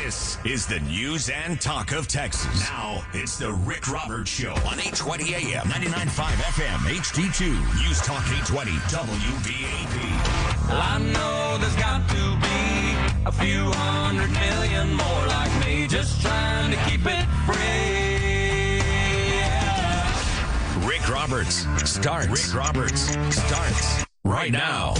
This is the news and talk of Texas. Now, it's the Rick Roberts Show on 820 AM, 99.5 FM, HD2, News Talk 820, WBAP. Well, I know there's got to be a few 100 million more like me, just trying to keep it free. Yeah. Rick Roberts starts right now.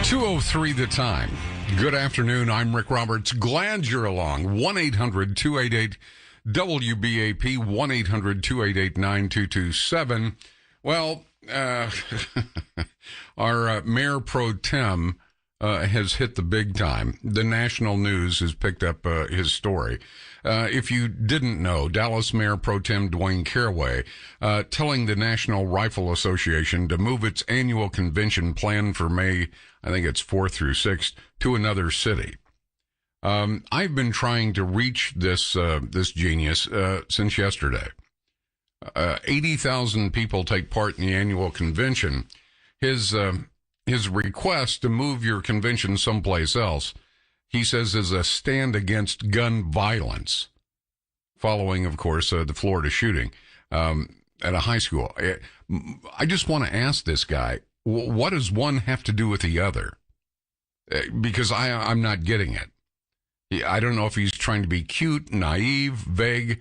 2:03 the time. Good afternoon. I'm Rick Roberts. Glad you're along. 1-800-288-WBAP, 1-800-288-9227. Well, our Mayor Pro Tem has hit the big time. The national news has picked up his story. If you didn't know, Dallas Mayor Pro Tem Dwayne Caraway telling the National Rifle Association to move its annual convention planned for May, I think it's 4th through 6th, to another city. I've been trying to reach this genius since yesterday. 80,000 people take part in the annual convention. His request to move your convention someplace else, he says, is a stand against gun violence, following, of course, the Florida shooting at a high school. I just want to ask this guy, what does one have to do with the other? Because I'm not getting it. I don't know if he's trying to be cute, naive, vague.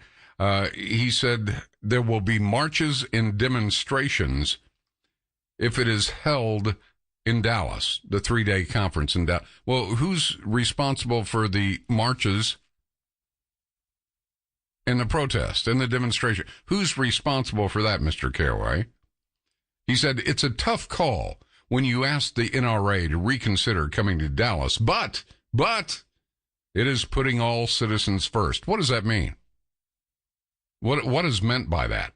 He said there will be marches and demonstrations if it is held in Dallas, the 3-day conference in Dallas. Well, who's responsible for the marches and the protest and the demonstration? Who's responsible for that, Mr. Caraway? He said it's a tough call when you ask the NRA to reconsider coming to Dallas, but it is putting all citizens first. What does that mean? What is meant by that?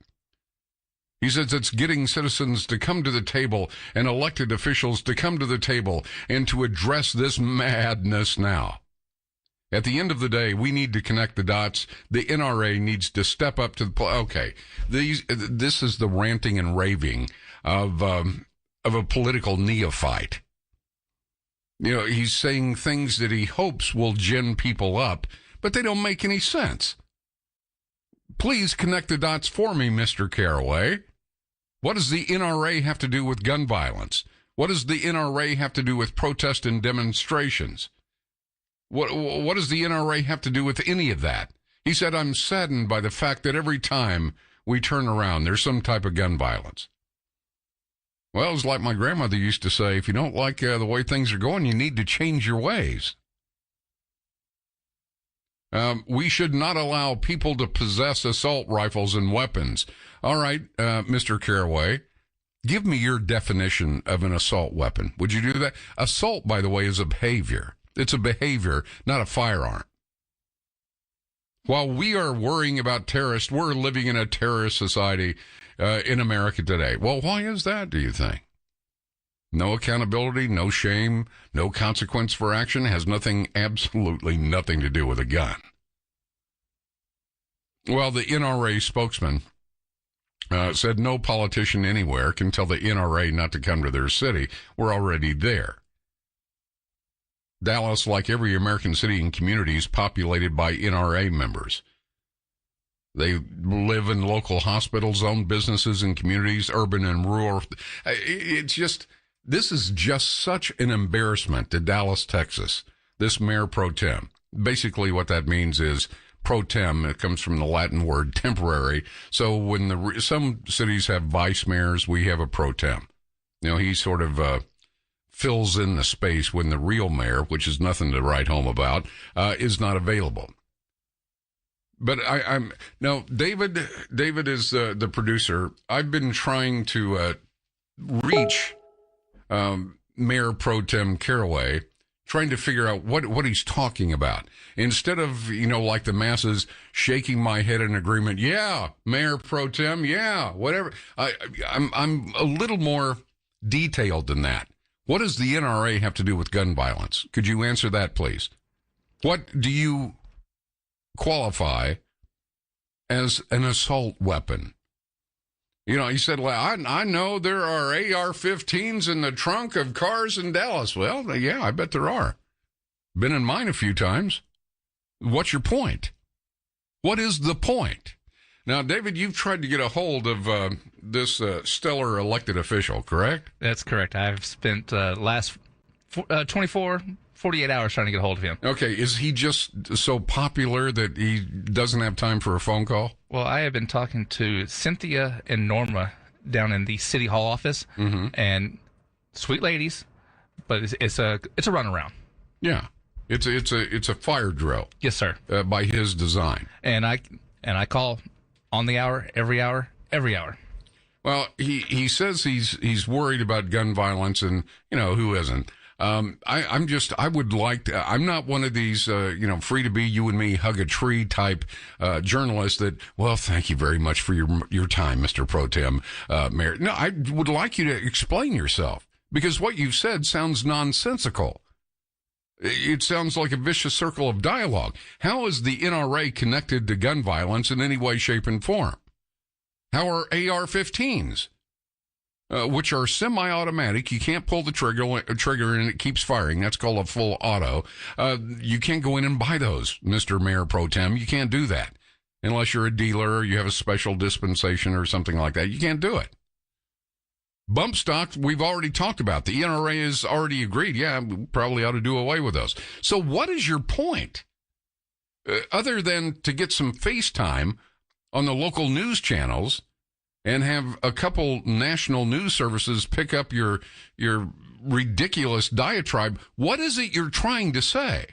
He says it's getting citizens to come to the table and elected officials to come to the table and to address this madness now. At the end of the day, we need to connect the dots. The NRA needs to step up to the plate. Okay, this is the ranting and raving of a political neophyte. You know, he's saying things that he hopes will gin people up, but they don't make any sense. Please connect the dots for me, Mr. Caraway. What does the NRA have to do with gun violence? What does the NRA have to do with protest and demonstrations? What does the NRA have to do with any of that? He said, I'm saddened by the fact that every time we turn around, there's some type of gun violence. Well, it's like my grandmother used to say, if you don't like the way things are going, you need to change your ways. We should not allow people to possess assault rifles and weapons. All right, Mr. Caraway, give me your definition of an assault weapon. Would you do that? Assault, by the way, is a behavior. It's a behavior, not a firearm. While we are worrying about terrorists, we're living in a terrorist society in America today. Well, why is that, do you think? No accountability, no shame, no consequence for action, has absolutely nothing to do with a gun. Well, the NRA spokesman said no politician anywhere can tell the NRA not to come to their city. We're already there. Dallas, like every American city and community, is populated by NRA members. They live in local hospitals, own businesses and communities, urban and rural. This is just such an embarrassment to Dallas, Texas, this mayor pro tem. Basically what that means is pro tem. It comes from the Latin word temporary. So when some cities have vice mayors, we have a pro tem. You know, he sort of fills in the space when the real mayor, which is nothing to write home about, is not available. But David is the producer. I've been trying to reach Mayor Pro Tem Caraway, trying to figure out what he's talking about. Instead of, like the masses shaking my head in agreement, yeah, Mayor Pro Tem, yeah, whatever. I'm a little more detailed than that. What does the NRA have to do with gun violence? Could you answer that, please? What do you qualify as an assault weapon? He said, well, I know there are AR-15s in the trunk of cars in Dallas. Well, yeah, I bet there are. Been in mine a few times. What's your point? What is the point? Now, David, you've tried to get a hold of this stellar elected official, correct? That's correct. I've spent last 48 hours trying to get a hold of him. Okay, is he just so popular that he doesn't have time for a phone call? Well, I have been talking to Cynthia and Norma down in the City Hall office, and sweet ladies, but it's a runaround. Yeah, it's a fire drill. Yes, sir. By his design. And I call on the hour, every hour. Well, he says he's worried about gun violence, and who isn't. I would like to, I'm not one of these, free to be you and me hug a tree type, journalists that, well, thank you very much for your time, Mr. Pro Tem, Mayor. No, I would like you to explain yourself, because what you've said sounds nonsensical. It sounds like a vicious circle of dialogue. How is the NRA connected to gun violence in any way, shape, and form? How are AR-15s? Which are semi-automatic. You can't pull the trigger and it keeps firing. That's called a full auto. You can't go in and buy those, Mr. Mayor Pro Tem. You can't do that unless you're a dealer or you have a special dispensation or something like that. You can't do it. Bump stocks, we've already talked about. The NRA has already agreed, yeah, we probably ought to do away with those. So what is your point? Other than to get some FaceTime on the local news channels and have a couple national news services pick up your ridiculous diatribe, what is it you're trying to say?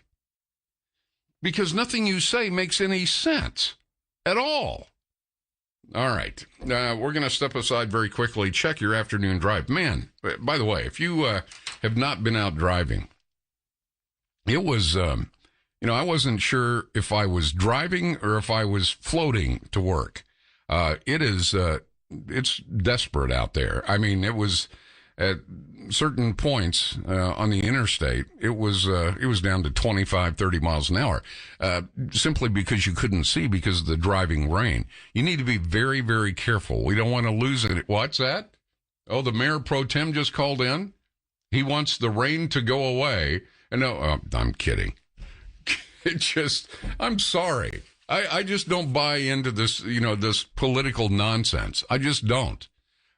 Because nothing you say makes any sense at all. All right. We're going to step aside very quickly. Check your afternoon drive. Man, by the way, if you have not been out driving, it was, I wasn't sure if I was driving or if I was floating to work. It's desperate out there. I mean, it was at certain points on the interstate, it was down to 25, 30 miles an hour, simply because you couldn't see because of the driving rain. You need to be very, very careful. We don't want to lose it. What's that? Oh, the Mayor Pro Tem just called in. He wants the rain to go away. And no, I'm kidding. I'm sorry. I just don't buy into this, this political nonsense. I just don't.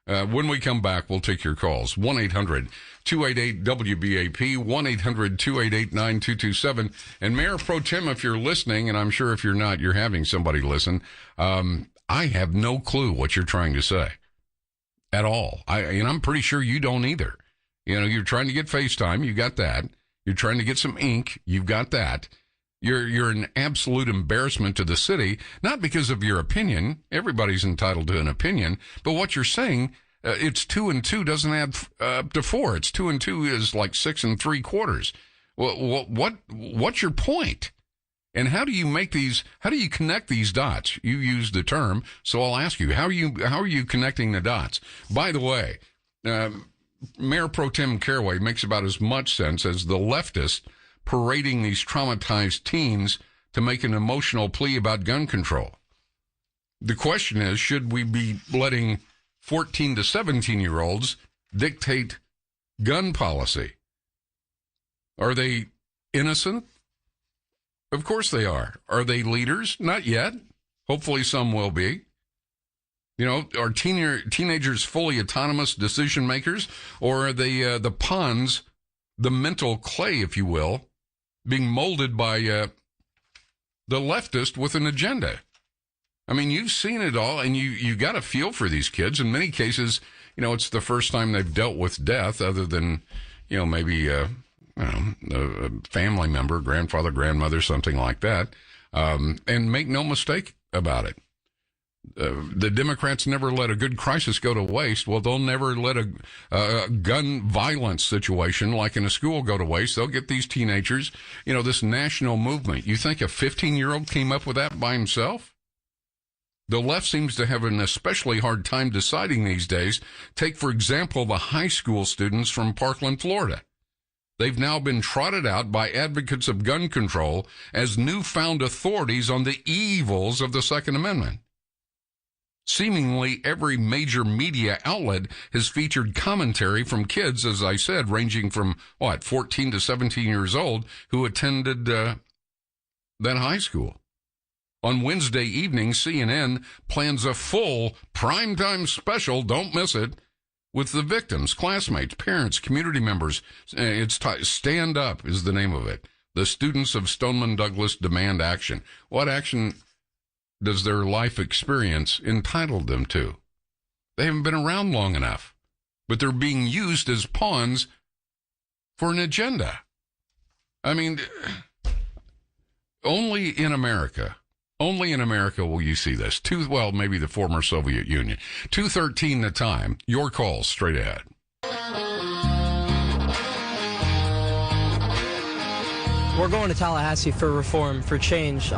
When we come back, we'll take your calls. 1-800-288-WBAP, 1-800-288-9227. And Mayor Pro Tem, if you're listening, and I'm sure if you're not, you're having somebody listen, I have no clue what you're trying to say at all. I'm pretty sure you don't either. You're trying to get FaceTime. You got that. You're trying to get some ink. You've got that. You're an absolute embarrassment to the city, not because of your opinion. Everybody's entitled to an opinion. But what you're saying, it's 2 and 2 doesn't add up to 4. It's 2 and 2 is like 6 3/4. Well, what's your point? And how do you connect these dots? You used the term, so I'll ask you, how are you connecting the dots? By the way, Mayor Pro Tem Caraway makes about as much sense as the leftist parading these traumatized teens to make an emotional plea about gun control. The question is, should we be letting 14 to 17-year-olds dictate gun policy? Are they innocent? Of course they are. Are they leaders? Not yet. Hopefully some will be. Are teenagers fully autonomous decision makers, or are they the pawns, the mental clay, if you will, being molded by the leftist with an agenda? I mean, you've seen it all, and you got a feel for these kids. In many cases, it's the first time they've dealt with death, other than, maybe a family member, grandfather, grandmother, something like that. And make no mistake about it. The Democrats never let a good crisis go to waste. Well, they'll never let a gun violence situation like in a school go to waste. They'll get these teenagers, this national movement. You think a 15-year-old came up with that by himself? The left seems to have an especially hard time deciding these days. Take, for example, the high school students from Parkland, Florida. They've now been trotted out by advocates of gun control as newfound authorities on the evils of the Second Amendment. Seemingly every major media outlet has featured commentary from kids, as I said, ranging from, 14 to 17 years old, who attended the that high school. On Wednesday evening, CNN plans a full primetime special, don't miss it, with the victims, classmates, parents, community members. Stand Up is the name of it. The students of Stoneman Douglas demand action. What action does their life experience entitle them to? They haven't been around long enough, but they're being used as pawns for an agenda. I mean, only in America will you see this. Maybe the former Soviet Union. 2:13 the time. Your calls straight ahead. We're going to Tallahassee for reform, for change.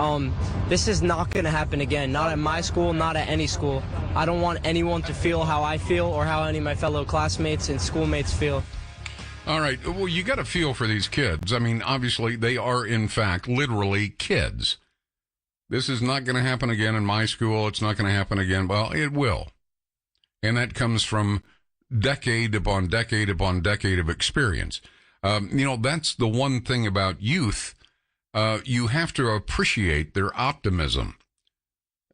This is not going to happen again. Not at my school, not at any school. I don't want anyone to feel how I feel or how any of my fellow classmates and schoolmates feel. All right. Well, you got to feel for these kids. I mean, obviously, they are, in fact, literally kids. This is not going to happen again in my school. It's not going to happen again. Well, it will. And that comes from decade upon decade upon decade of experience. That's the one thing about youth. You have to appreciate their optimism.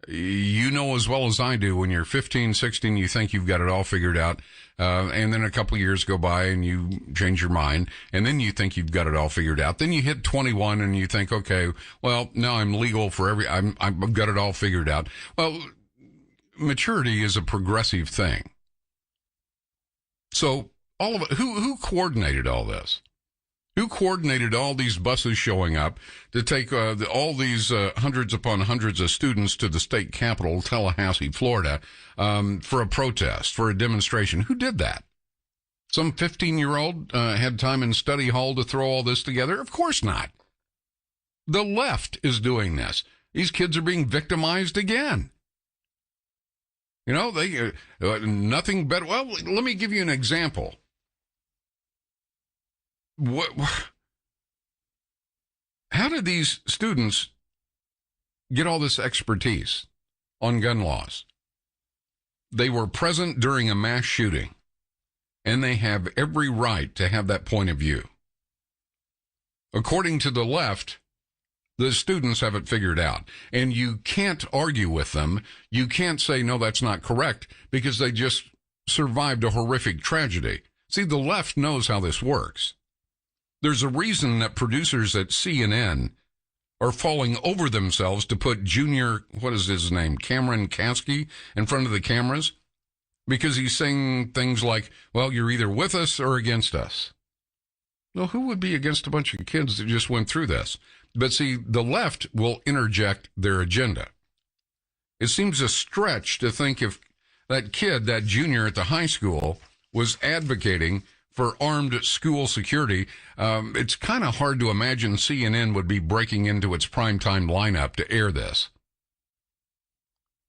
You know as well as I do, when you're 15, 16, you think you've got it all figured out. And then a couple of years go by and you change your mind. And then you think you've got it all figured out. Then you hit 21 and you think, okay, well, now I'm legal for I've got it all figured out. Well, maturity is a progressive thing. So all of it, who coordinated all this? Who coordinated all these buses showing up to take all these hundreds upon hundreds of students to the state capitol, Tallahassee, Florida, for a protest, for a demonstration? Who did that? Some 15-year-old had time in study hall to throw all this together? Of course not. The left is doing this. These kids are being victimized again. You know, they nothing better. Well, let me give you an example. How did these students get all this expertise on gun laws? They were present during a mass shooting, and they have every right to have that point of view. According to the left, the students have it figured out, and you can't argue with them. You can't say, no, that's not correct, because they just survived a horrific tragedy. See, the left knows how this works. There's a reason that producers at CNN are falling over themselves to put Cameron Kasky in front of the cameras, because he's saying things like, well, you're either with us or against us. Well, who would be against a bunch of kids that just went through this? But see, the left will interject their agenda. It seems a stretch to think if that kid, that junior at the high school, was advocating for armed school security. It's kind of hard to imagine CNN would be breaking into its primetime lineup to air this.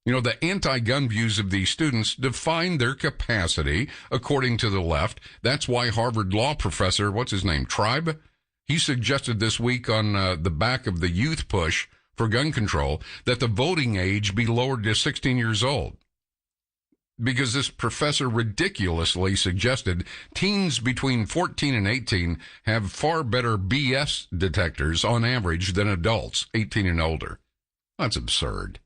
You know, the anti-gun views of these students define their capacity, according to the left. That's why Harvard law professor, what's his name, Tribe? He suggested this week on the back of the youth push for gun control that the voting age be lowered to 16 years old. Because this professor ridiculously suggested teens between 14 and 18 have far better BS detectors on average than adults 18 and older. That's absurd.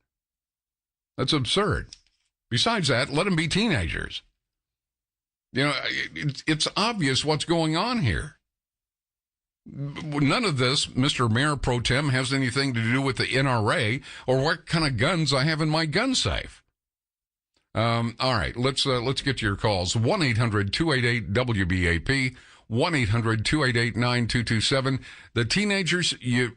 That's absurd. Besides that, let them be teenagers. You know, it's obvious what's going on here. None of this, Mr. Mayor Pro Tem, has anything to do with the NRA or what kind of guns I have in my gun safe. All right, let's get to your calls. 1-800-288-WBAP, 1-800-288-9227. The teenagers, you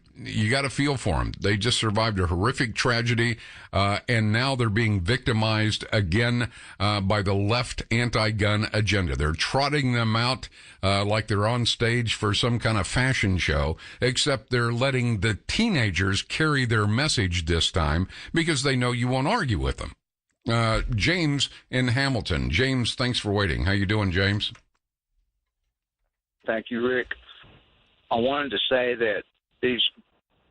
got to feel for them. They just survived a horrific tragedy, and now they're being victimized again by the left anti-gun agenda. They're trotting them out like they're on stage for some kind of fashion show, except they're letting the teenagers carry their message this time because they know you won't argue with them. James in Hamilton. James, thanks for waiting. How you doing, James? Thank you, Rick. I wanted to say that these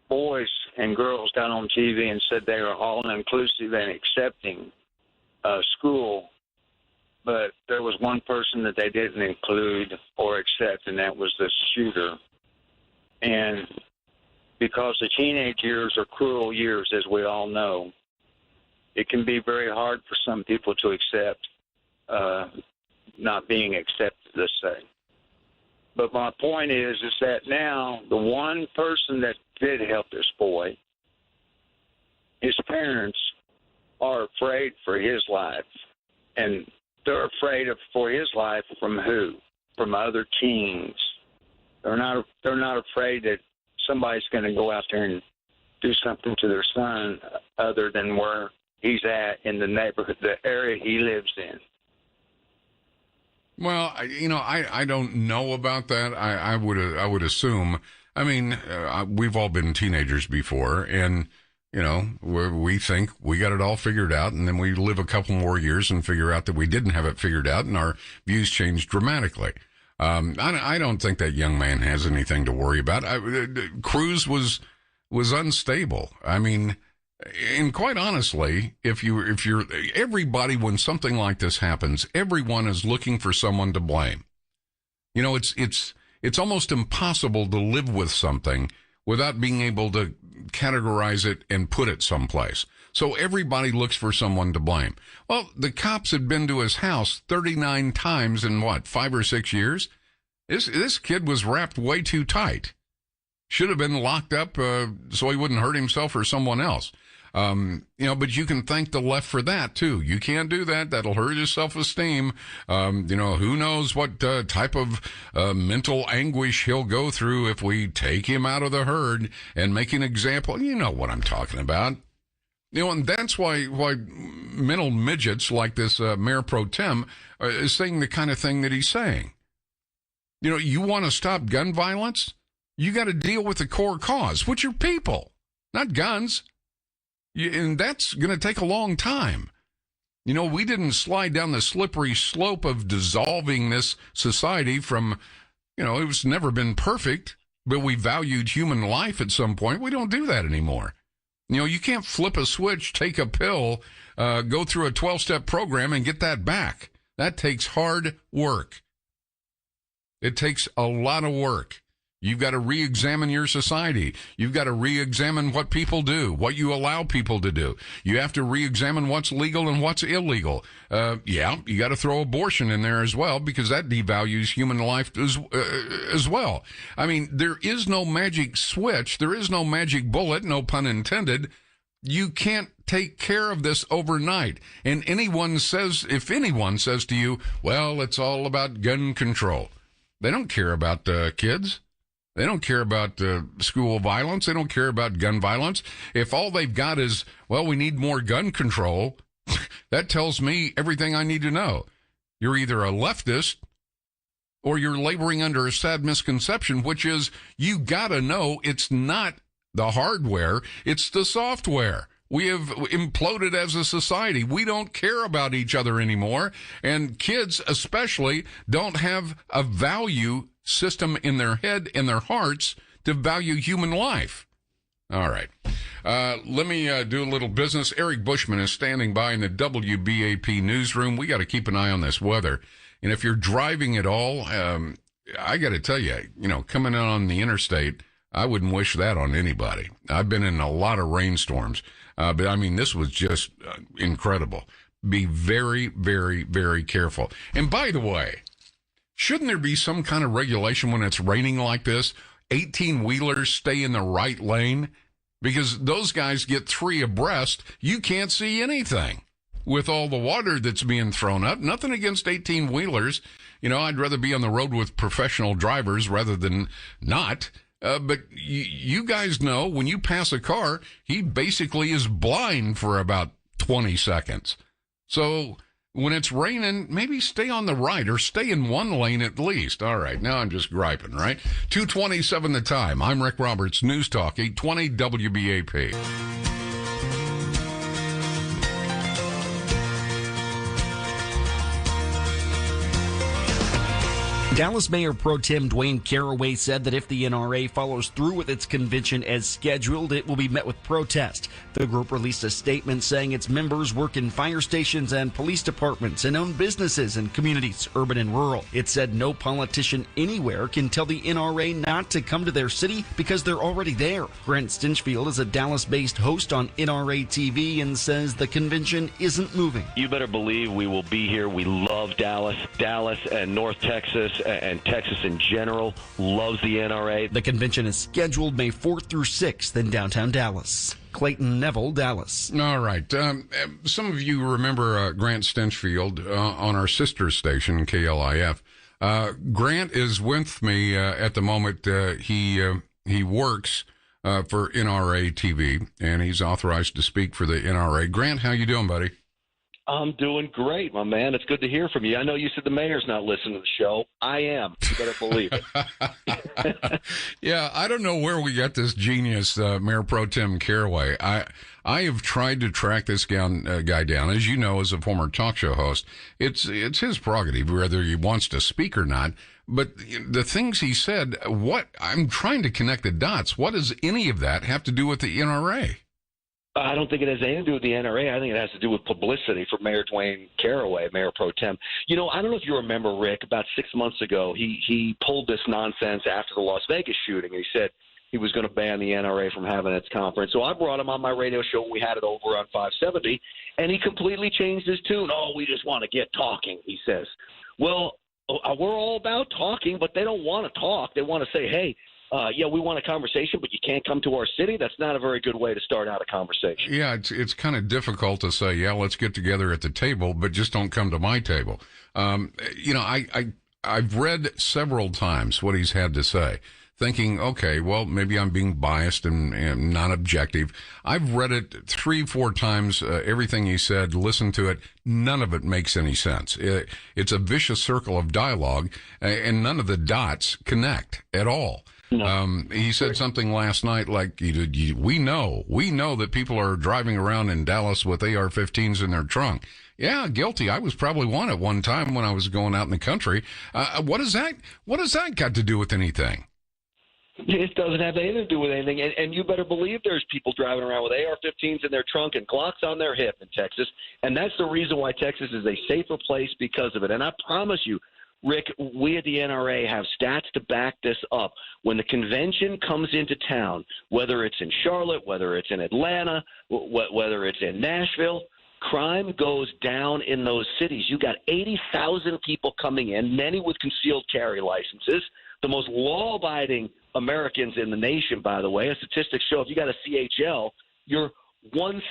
boys and girls got on TV and said they were all-inclusive and accepting school, but there was one person that they didn't include or accept, and that was the shooter. And because the teenage years are cruel years, as we all know. It can be very hard for some people to accept not being accepted, let's say. But my point is that now the one person that did help this boy, his parents are afraid for his life. And they're afraid for his life from who? From other teens. They're not afraid that somebody's going to go out there and do something to their son other than where he's at in the neighborhood, the area he lives in. Well, I don't know about that. I would assume. I mean, we've all been teenagers before, and we think we got it all figured out, and then we live a couple more years and figure out that we didn't have it figured out, and our views change dramatically. I don't think that young man has anything to worry about. Cruz was unstable. I mean, and quite honestly, if you're everybody, when something like this happens, everyone is looking for someone to blame. It's almost impossible to live with something without being able to categorize it and put it someplace. So everybody looks for someone to blame. Well, the cops had been to his house 39 times in 5 or 6 years? This kid was wrapped way too tight. Should have been locked up so he wouldn't hurt himself or someone else. But you can thank the left for that too. You can't do that. That'll hurt his self-esteem. Who knows what type of mental anguish he'll go through if we take him out of the herd and make an example. You know what I'm talking about. And that's why mental midgets like this Mayor Pro Tem is saying the kind of thing that he's saying. You want to stop gun violence? You got to deal with the core cause, which are people, not guns. And that's going to take a long time. We didn't slide down the slippery slope of dissolving this society from, it was never been perfect, but we valued human life at some point. We don't do that anymore. You can't flip a switch, take a pill, go through a 12-step program and get that back. That takes hard work. It takes a lot of work. You've got to re-examine your society. You've got to re-examine what people do, what you allow people to do. You have to re-examine what's legal and what's illegal. You got to throw abortion in there as well, because that devalues human life as well. I mean, there is no magic switch. There is no magic bullet, no pun intended. You can't take care of this overnight. And if anyone says to you, well, it's all about gun control, they don't care about kids. They don't care about school violence. They don't care about gun violence. If all they've got is, well, we need more gun control, that tells me everything I need to know. You're either a leftist or you're laboring under a sad misconception, which is you got to know it's not the hardware, it's the software. We have imploded as a society. We don't care about each other anymore, and kids especially don't have a value system in their head and their hearts to value human life. All right. Let me do a little business. Eric Bushman is standing by in the WBAP newsroom. We got to keep an eye on this weather. And if you're driving at all, I got to tell you, coming in on the interstate, I wouldn't wish that on anybody. I've been in a lot of rainstorms, but I mean, this was just incredible. Be very, very, very careful. And by the way, shouldn't there be some kind of regulation when it's raining like this? 18-wheelers stay in the right lane, because those guys get 3 abreast. You can't see anything with all the water that's being thrown up. Nothing against 18-wheelers. I'd rather be on the road with professional drivers rather than not. But you guys know when you pass a car, he basically is blind for about 20 seconds. So when it's raining, maybe stay on the right or stay in one lane at least. All right, now I'm just griping, right? 2:27 the time. I'm Rick Roberts, News Talk 820 WBAP. Dallas Mayor Pro Tem Dwayne Caraway said that if the NRA follows through with its convention as scheduled, it will be met with protest. The group released a statement saying its members work in fire stations and police departments and own businesses in communities, urban and rural. It said no politician anywhere can tell the NRA not to come to their city because they're already there. Grant Stinchfield is a Dallas-based host on NRA TV and says the convention isn't moving. You better believe we will be here. We love Dallas. Dallas and North Texas and Texas in general loves the NRA. The convention is scheduled May 4th through 6th in downtown Dallas. Clayton Neville, Dallas. All right. Some of you remember Grant Stinchfield on our sister station, KLIF. Grant is with me at the moment. He works for NRA TV, and he's authorized to speak for the NRA. Grant, how you doing, buddy? I'm doing great, my man. It's good to hear from you. I know you said the mayor's not listening to the show. I am. You better believe it. Yeah, I don't know where we got this genius, Mayor Pro Tem Caraway. I have tried to track this guy down. As you know, as a former talk show host, it's his prerogative whether he wants to speak or not. But the things he said, I'm trying to connect the dots. What does any of that have to do with the NRA? I don't think it has anything to do with the NRA. I think it has to do with publicity for Mayor Dwayne Caraway, Mayor Pro Tem. You know, I don't know if you remember, Rick, about 6 months ago, he pulled this nonsense after the Las Vegas shooting. He said he was going to ban the NRA from having its conference. So I brought him on my radio show when we had it over on 570, and he completely changed his tune. Oh, we just want to get talking, he says. Well, we're all about talking, but they don't want to talk. They want to say, hey, yeah, we want a conversation, but you can't come to our city. That's not a very good way to start out a conversation. Yeah, it's kind of difficult to say, yeah, let's get together at the table, but just don't come to my table. You know, I've read several times what he's had to say, thinking, okay, well, maybe I'm being biased and not objective. I've read it 3-4 times, everything he said, listened to it. None of it makes any sense. It's a vicious circle of dialogue, and none of the dots connect at all. No. He said something last night like, we know that people are driving around in Dallas with AR-15s in their trunk. Yeah, guilty. I was probably one at one time when I was going out in the country. What does that got to do with anything? It doesn't have anything to do with anything. And you better believe there's people driving around with AR-15s in their trunk and Glocks on their hip in Texas. And that's the reason why Texas is a safer place because of it. And I promise you, Rick, we at the NRA have stats to back this up. When the convention comes into town, whether it's in Charlotte, whether it's in Atlanta, whether it's in Nashville, crime goes down in those cities. You got 80,000 people coming in, many with concealed carry licenses, the most law-abiding Americans in the nation, by the way. Statistics show if you got a CHL, you're 1/6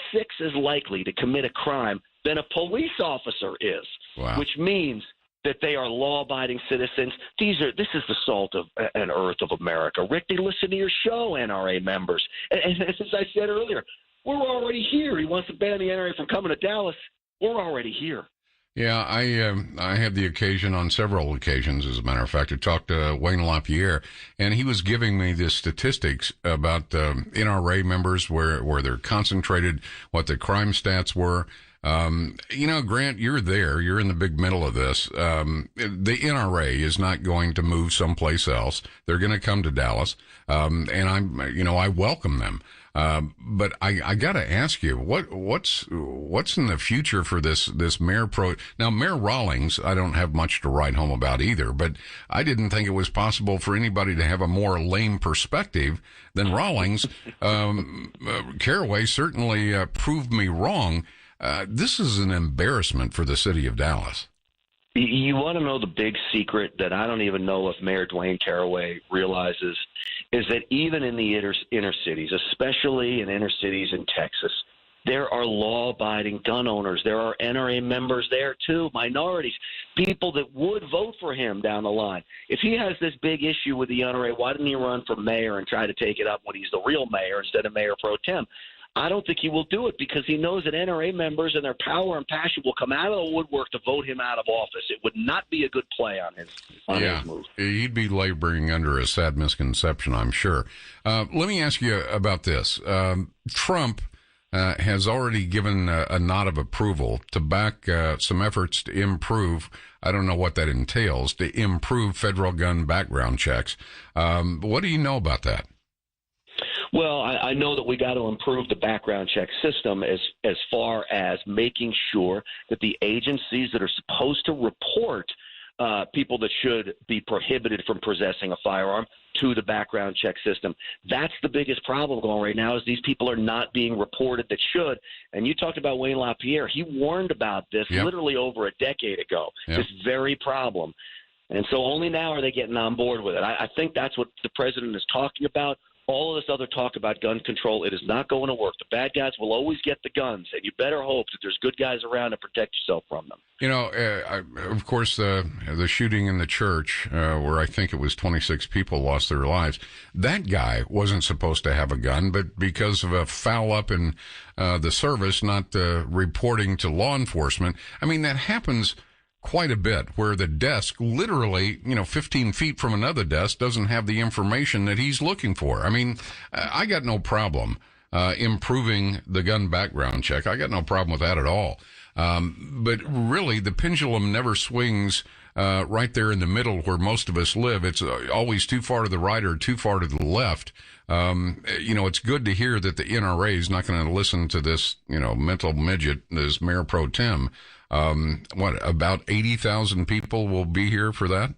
as likely to commit a crime than a police officer is, wow. Which means that they are law-abiding citizens. This is the salt of and earth of America. Rick, they listen to your show, NRA members. And as I said earlier, we're already here. He wants to ban the NRA from coming to Dallas. We're already here. Yeah, I had the occasion on several occasions, as a matter of fact, to talk to Wayne LaPierre, and he was giving me the statistics about NRA members, where they're concentrated, what the crime stats were. You know, Grant, you're there. You're in the big middle of this. The NRA is not going to move someplace else. They're going to come to Dallas. And I welcome them. But I got to ask you, what's in the future for this Mayor Pro? Now, Mayor Rawlings, I don't have much to write home about either, but I didn't think it was possible for anybody to have a more lame perspective than Rawlings. Caraway certainly proved me wrong. This is an embarrassment for the city of Dallas. You want to know the big secret that I don't even know if Mayor Dwayne Caraway realizes is that even in the inner cities, especially in inner cities in Texas, there are law-abiding gun owners. There are NRA members there, too, minorities, people that would vote for him down the line. If he has this big issue with the NRA, why didn't he run for mayor and try to take it up when he's the real mayor instead of Mayor Pro Tem? I don't think he will do it because he knows that NRA members and their power and passion will come out of the woodwork to vote him out of office. It would not be a good play on his move. He'd be laboring under a sad misconception, I'm sure. Let me ask you about this. Trump has already given a nod of approval to back some efforts to improve. I don't know what that entails, to improve federal gun background checks. What do you know about that? Well, I know that we got to improve the background check system as far as making sure that the agencies that are supposed to report people that should be prohibited from possessing a firearm to the background check system. That's the biggest problem going right now, is these people are not being reported that should. And you talked about Wayne LaPierre. He warned about this literally over a decade ago, this very problem. And so only now are they getting on board with it. I think that's what the president is talking about. All of this other talk about gun control, it is not going to work. The bad guys will always get the guns, and you better hope that there's good guys around to protect yourself from them. You know, of course, the shooting in the church, where I think it was 26 people lost their lives, that guy wasn't supposed to have a gun, but because of a foul up in the service, not reporting to law enforcement. I mean, that happens quite a bit, where the desk literally, 15 feet from another desk doesn't have the information that he's looking for. I mean, I got no problem improving the gun background check. I got no problem with that at all. But really, the pendulum never swings right there in the middle where most of us live. It's always too far to the right or too far to the left. It's good to hear that the NRA is not going to listen to this, mental midget, this Mayor Pro Tem. About 80,000 people will be here for that?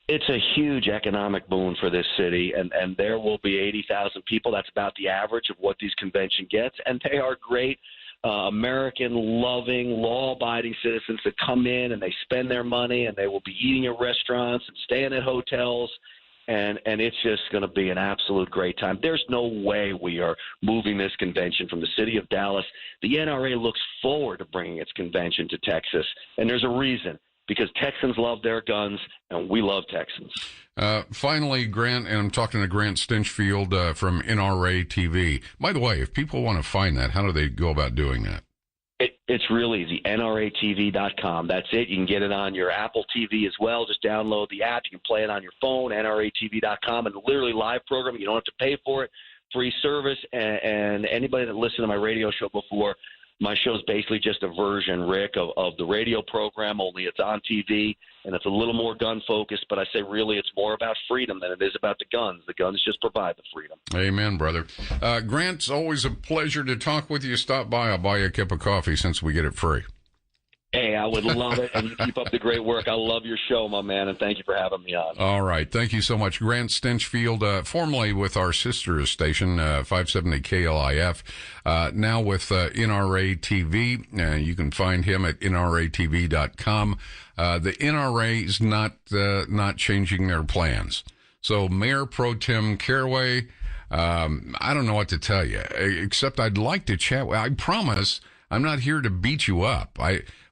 It's a huge economic boon for this city, and there will be 80,000 people. That's about the average of what these convention gets, and they are great American-loving, law-abiding citizens that come in and they spend their money, and they will be eating at restaurants and staying at hotels. And it's just going to be an absolute great time. There's no way we are moving this convention from the city of Dallas. The NRA looks forward to bringing its convention to Texas, and there's a reason, because Texans love their guns, and we love Texans. Finally, Grant, and I'm talking to Grant Stinchfield from NRA TV. By the way, if people want to find that, how do they go about doing that? It's real easy, NRATV.com. That's it. You can get it on your Apple TV as well. Just download the app. You can play it on your phone, NRATV.com, and literally live program. You don't have to pay for it. Free service. And anybody that listened to my radio show before, my show is basically just a version, Rick, of the radio program, only it's on TV, and it's a little more gun-focused, but I say really it's more about freedom than it is about the guns. The guns just provide the freedom. Amen, brother. Grant, it's always a pleasure to talk with you. Stop by. I'll buy you a cup of coffee since we get it free. Hey, I would love it, and you keep up the great work. I love your show, my man, and thank you for having me on. All right. Thank you so much. Grant Stinchfield, formerly with our sister station, 570 KLIF, now with NRA TV. You can find him at NRATV.com. The NRA is not changing their plans. So Mayor Pro Tem Caraway, I don't know what to tell you, except I'd like to chat. I promise I'm not here to beat you up.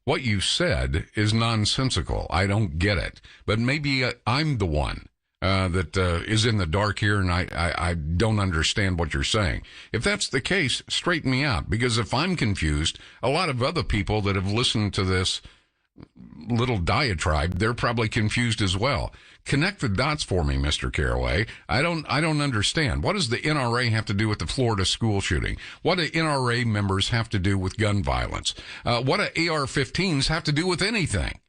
What you said is nonsensical. I don't get it. But maybe I'm the one that is in the dark here, and I don't understand what you're saying. If that's the case, straighten me out. Because if I'm confused, a lot of other people that have listened to this little diatribe, they're probably confused as well. Connect the dots for me, Mr. Caraway. I don't understand. What does the NRA have to do with the Florida school shooting? What do NRA members have to do with gun violence? What do AR-15s have to do with anything?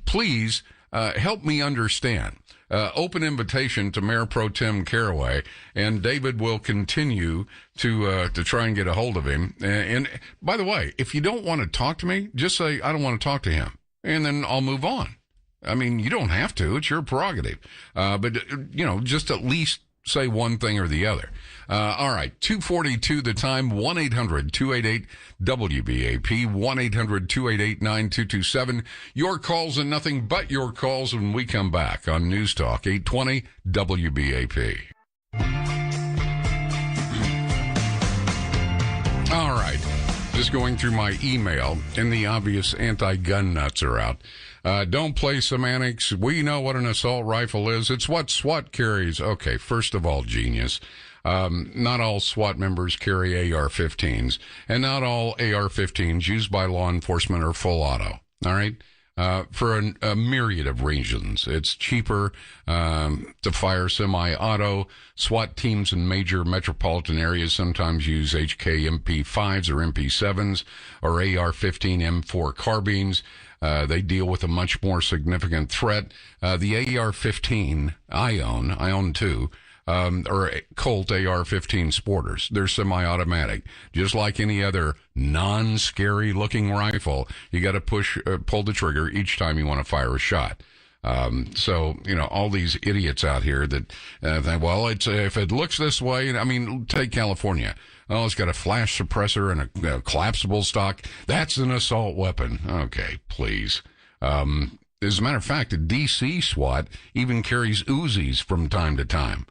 Please help me understand. Open invitation to Mayor Pro Tem Caraway, and David will continue to try and get a hold of him. And by the way, if you don't want to talk to me, just say, I don't want to talk to him, and then I'll move on. I mean, you don't have to. It's your prerogative. But, just at least say one thing or the other. All right, 2:42 the time, 1-800-288-WBAP, 1-800-288-9227. Your calls and nothing but your calls when we come back on News Talk 820 WBAP. All right, just going through my email, and the obvious anti-gun nuts are out. Don't play semantics. We know what an assault rifle is. It's what SWAT carries. Okay, first of all, genius. Not all SWAT members carry AR-15s, and not all AR-15s used by law enforcement are full auto. All right? for a myriad of reasons. It's cheaper to fire semi-auto. SWAT teams in major metropolitan areas sometimes use HK MP5s or MP7s or AR-15 M4 carbines. They deal with a much more significant threat. The AR-15 I own two, or Colt AR-15 Sporters. They're semi-automatic. Just like any other non-scary looking rifle, you got to pull the trigger each time you want to fire a shot. So, all these idiots out here that think, well, if it looks this way, I mean, take California. Oh, it's got a flash suppressor and a collapsible stock. That's an assault weapon. Okay, please. As a matter of fact, a DC SWAT even carries Uzis from time to time.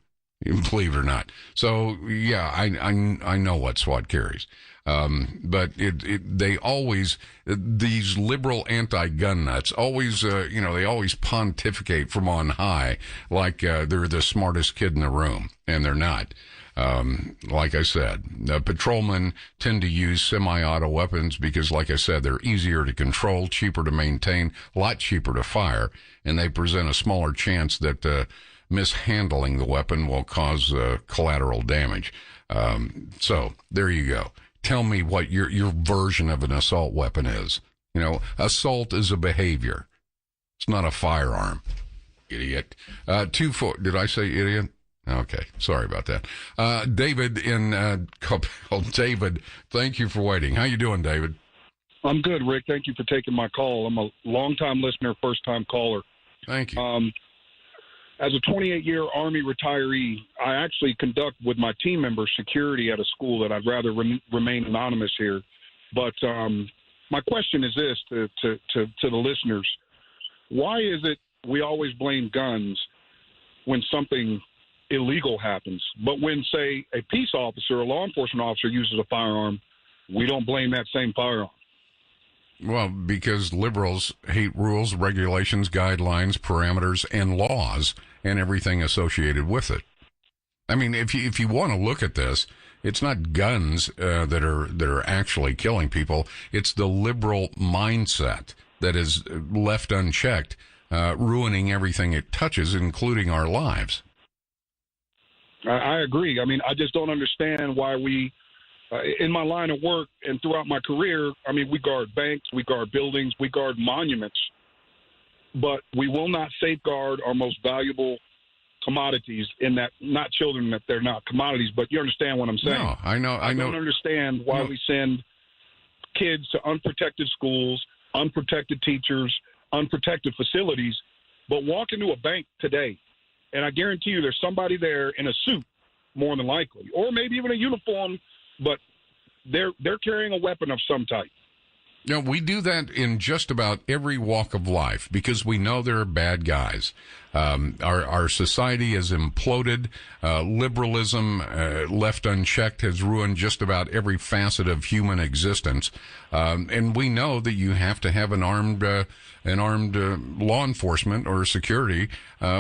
Believe it or not. So, yeah, I know what SWAT carries. But they always, these liberal anti-gun nuts always, they always pontificate from on high like they're the smartest kid in the room, and they're not. Like I said, patrolmen tend to use semi-auto weapons because, like I said, they're easier to control, cheaper to maintain, a lot cheaper to fire, and they present a smaller chance that mishandling the weapon will cause collateral damage. So there you go. Tell me what your version of an assault weapon is. Assault is a behavior. It's not a firearm. Idiot. 2-4. Did I say idiot? Okay. Sorry about that. David in Coppell. David, thank you for waiting. How you doing, David? I'm good, Rick. Thank you for taking my call. I'm a long-time listener, first-time caller. Thank you. As a 28-year Army retiree, I actually conduct with my team members security at a school that I'd rather remain anonymous here. But my question is this to the listeners. Why is it we always blame guns when something illegal happens? But when, say, a peace officer, a law enforcement officer uses a firearm, we don't blame that same firearm? Well, because liberals hate rules, regulations, guidelines, parameters, and laws, and everything associated with it. I mean, if you want to look at this, it's not guns that are actually killing people. It's the liberal mindset that is left unchecked, ruining everything it touches, including our lives. I agree. I mean, I just don't understand why we. In my line of work and throughout my career, I mean, we guard banks, we guard buildings, we guard monuments, but we will not safeguard our most valuable commodities in that, not children, that they're not commodities, but you understand what I'm saying? No, I know. I don't understand why we send kids to unprotected schools, unprotected teachers, unprotected facilities, but walk into a bank today, and I guarantee you there's somebody there in a suit, more than likely, or maybe even a uniform, but they're carrying a weapon of some type. We do that in just about every walk of life because we know there are bad guys. Our society has imploded. Liberalism, left unchecked, has ruined just about every facet of human existence. And we know that you have to have an armed law enforcement or security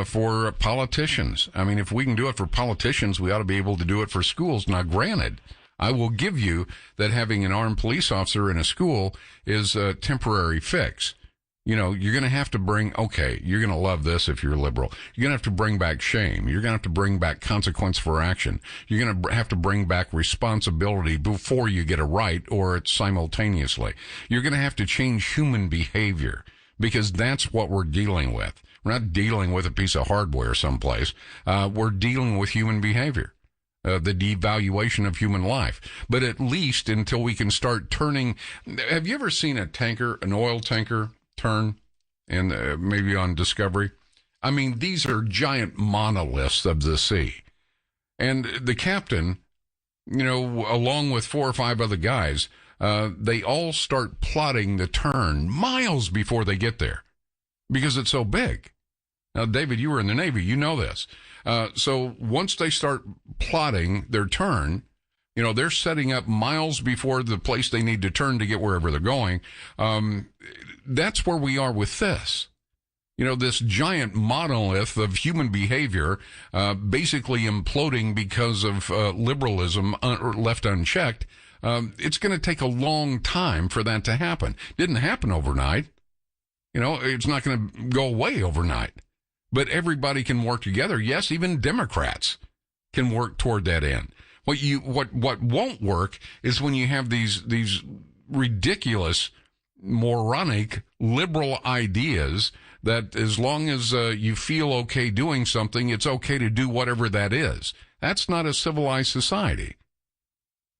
for politicians. I mean, if we can do it for politicians, we ought to be able to do it for schools. Now, granted, I will give you that having an armed police officer in a school is a temporary fix. You're going to have to you're going to love this if you're liberal. You're going to have to bring back shame. You're going to have to bring back consequence for action. You're going to have to bring back responsibility before you get a right or it's simultaneously. You're going to have to change human behavior because that's what we're dealing with. We're not dealing with a piece of hardware someplace. We're dealing with human behavior. The devaluation of human life. But at least until we can start turning. Have you ever seen an oil tanker turn? And maybe on Discovery? I mean, these are giant monoliths of the sea. And the captain, along with 4 or 5 other guys, they all start plotting the turn miles before they get there because it's so big. Now, David, you were in the Navy. You know this. So once they start plotting their turn, they're setting up miles before the place they need to turn to get wherever they're going. That's where we are with this. This giant monolith of human behavior basically imploding because of liberalism left unchecked. It's going to take a long time for that to happen. Didn't happen overnight. It's not going to go away overnight. But everybody can work together. Yes, even Democrats can work toward that end. What won't work is when you have these ridiculous, moronic, liberal ideas that as long as you feel okay doing something, it's okay to do whatever that is. That's not a civilized society.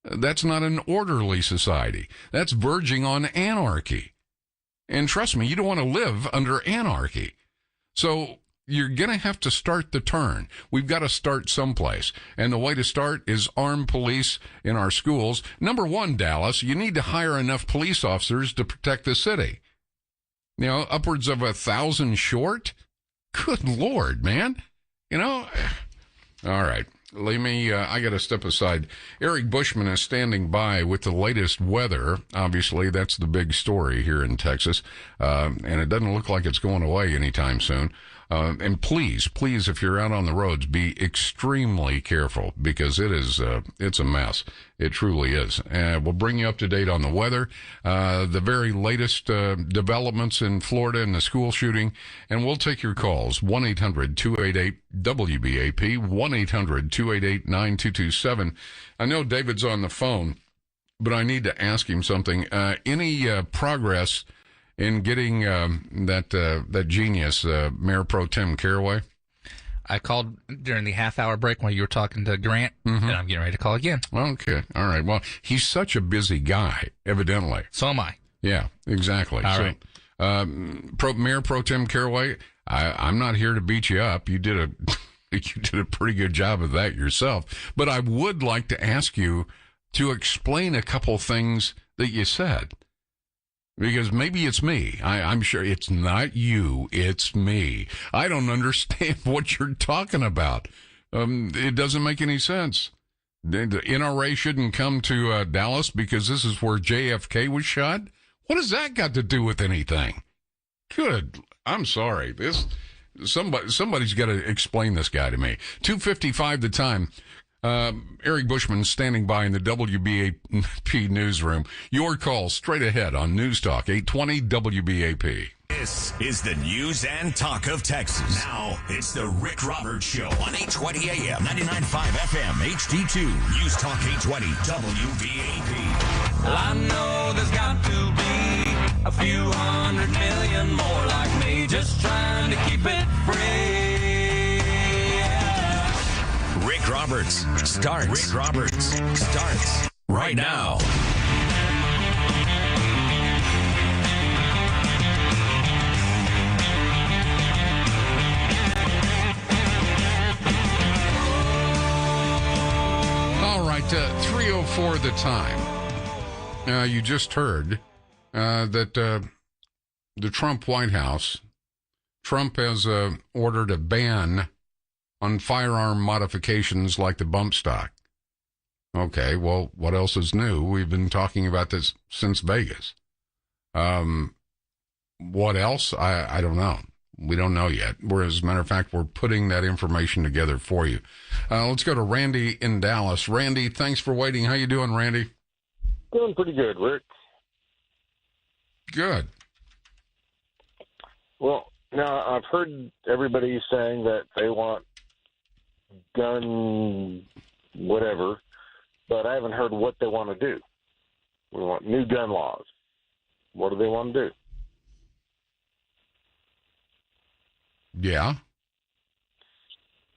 That's not an orderly society. That's verging on anarchy. And trust me, you don't want to live under anarchy. So you're going to have to start the turn. We've got to start someplace. And the way to start is armed police in our schools. Number one, Dallas, you need to hire enough police officers to protect the city. Upwards of 1,000 short? Good Lord, man. All right. I got to step aside. Eric Bushman is standing by with the latest weather. Obviously, that's the big story here in Texas. And it doesn't look like it's going away anytime soon. And please, if you're out on the roads, be extremely careful because it's a mess. It truly is. We'll bring you up to date on the weather, the very latest developments in Florida and the school shooting, and we'll take your calls. 1-800-288-WBAP, 1-800-288-9227. I know David's on the phone, but I need to ask him something. Any progress in getting that genius, Mayor Pro Tem Caraway? I called during the half-hour break while you were talking to Grant, and I'm getting ready to call again. Okay. All right. Well, he's such a busy guy, evidently. So am I. Yeah, exactly. All right. Mayor Pro Tem Caraway, I'm not here to beat you up. You did a pretty good job of that yourself. But I would like to ask you to explain a couple things that you said. Because maybe it's me. I'm sure it's not you. It's me. I don't understand what you're talking about. It doesn't make any sense. The NRA shouldn't come to Dallas because this is where JFK was shot? What has that got to do with anything? Good. I'm sorry. Somebody's got to explain this guy to me. 2:55 the time. Eric Bushman standing by in the WBAP newsroom. Your call straight ahead on News Talk 820 WBAP. This is the news and talk of Texas. Now it's the Rick Roberts Show on 820 AM, 99.5 FM, HD2, News Talk 820 WBAP. Well, I know there's got to be a few 100 million more like me, just trying to keep it free. Rick Roberts starts right now. All right, 3:04 the time. You just heard that the Trump White House, Trump has ordered a ban on firearm modifications like the bump stock. Okay, well, what else is new? We've been talking about this since Vegas. What else? I don't know. We don't know yet. As a matter of fact, we're putting that information together for you. Let's go to Randy in Dallas. Randy, thanks for waiting. How you doing, Randy? Doing pretty good, Rick. Good. Well, now I've heard everybody saying that they want gun whatever, but I haven't heard what they want to do. We want new gun laws. What do they want to do? Yeah.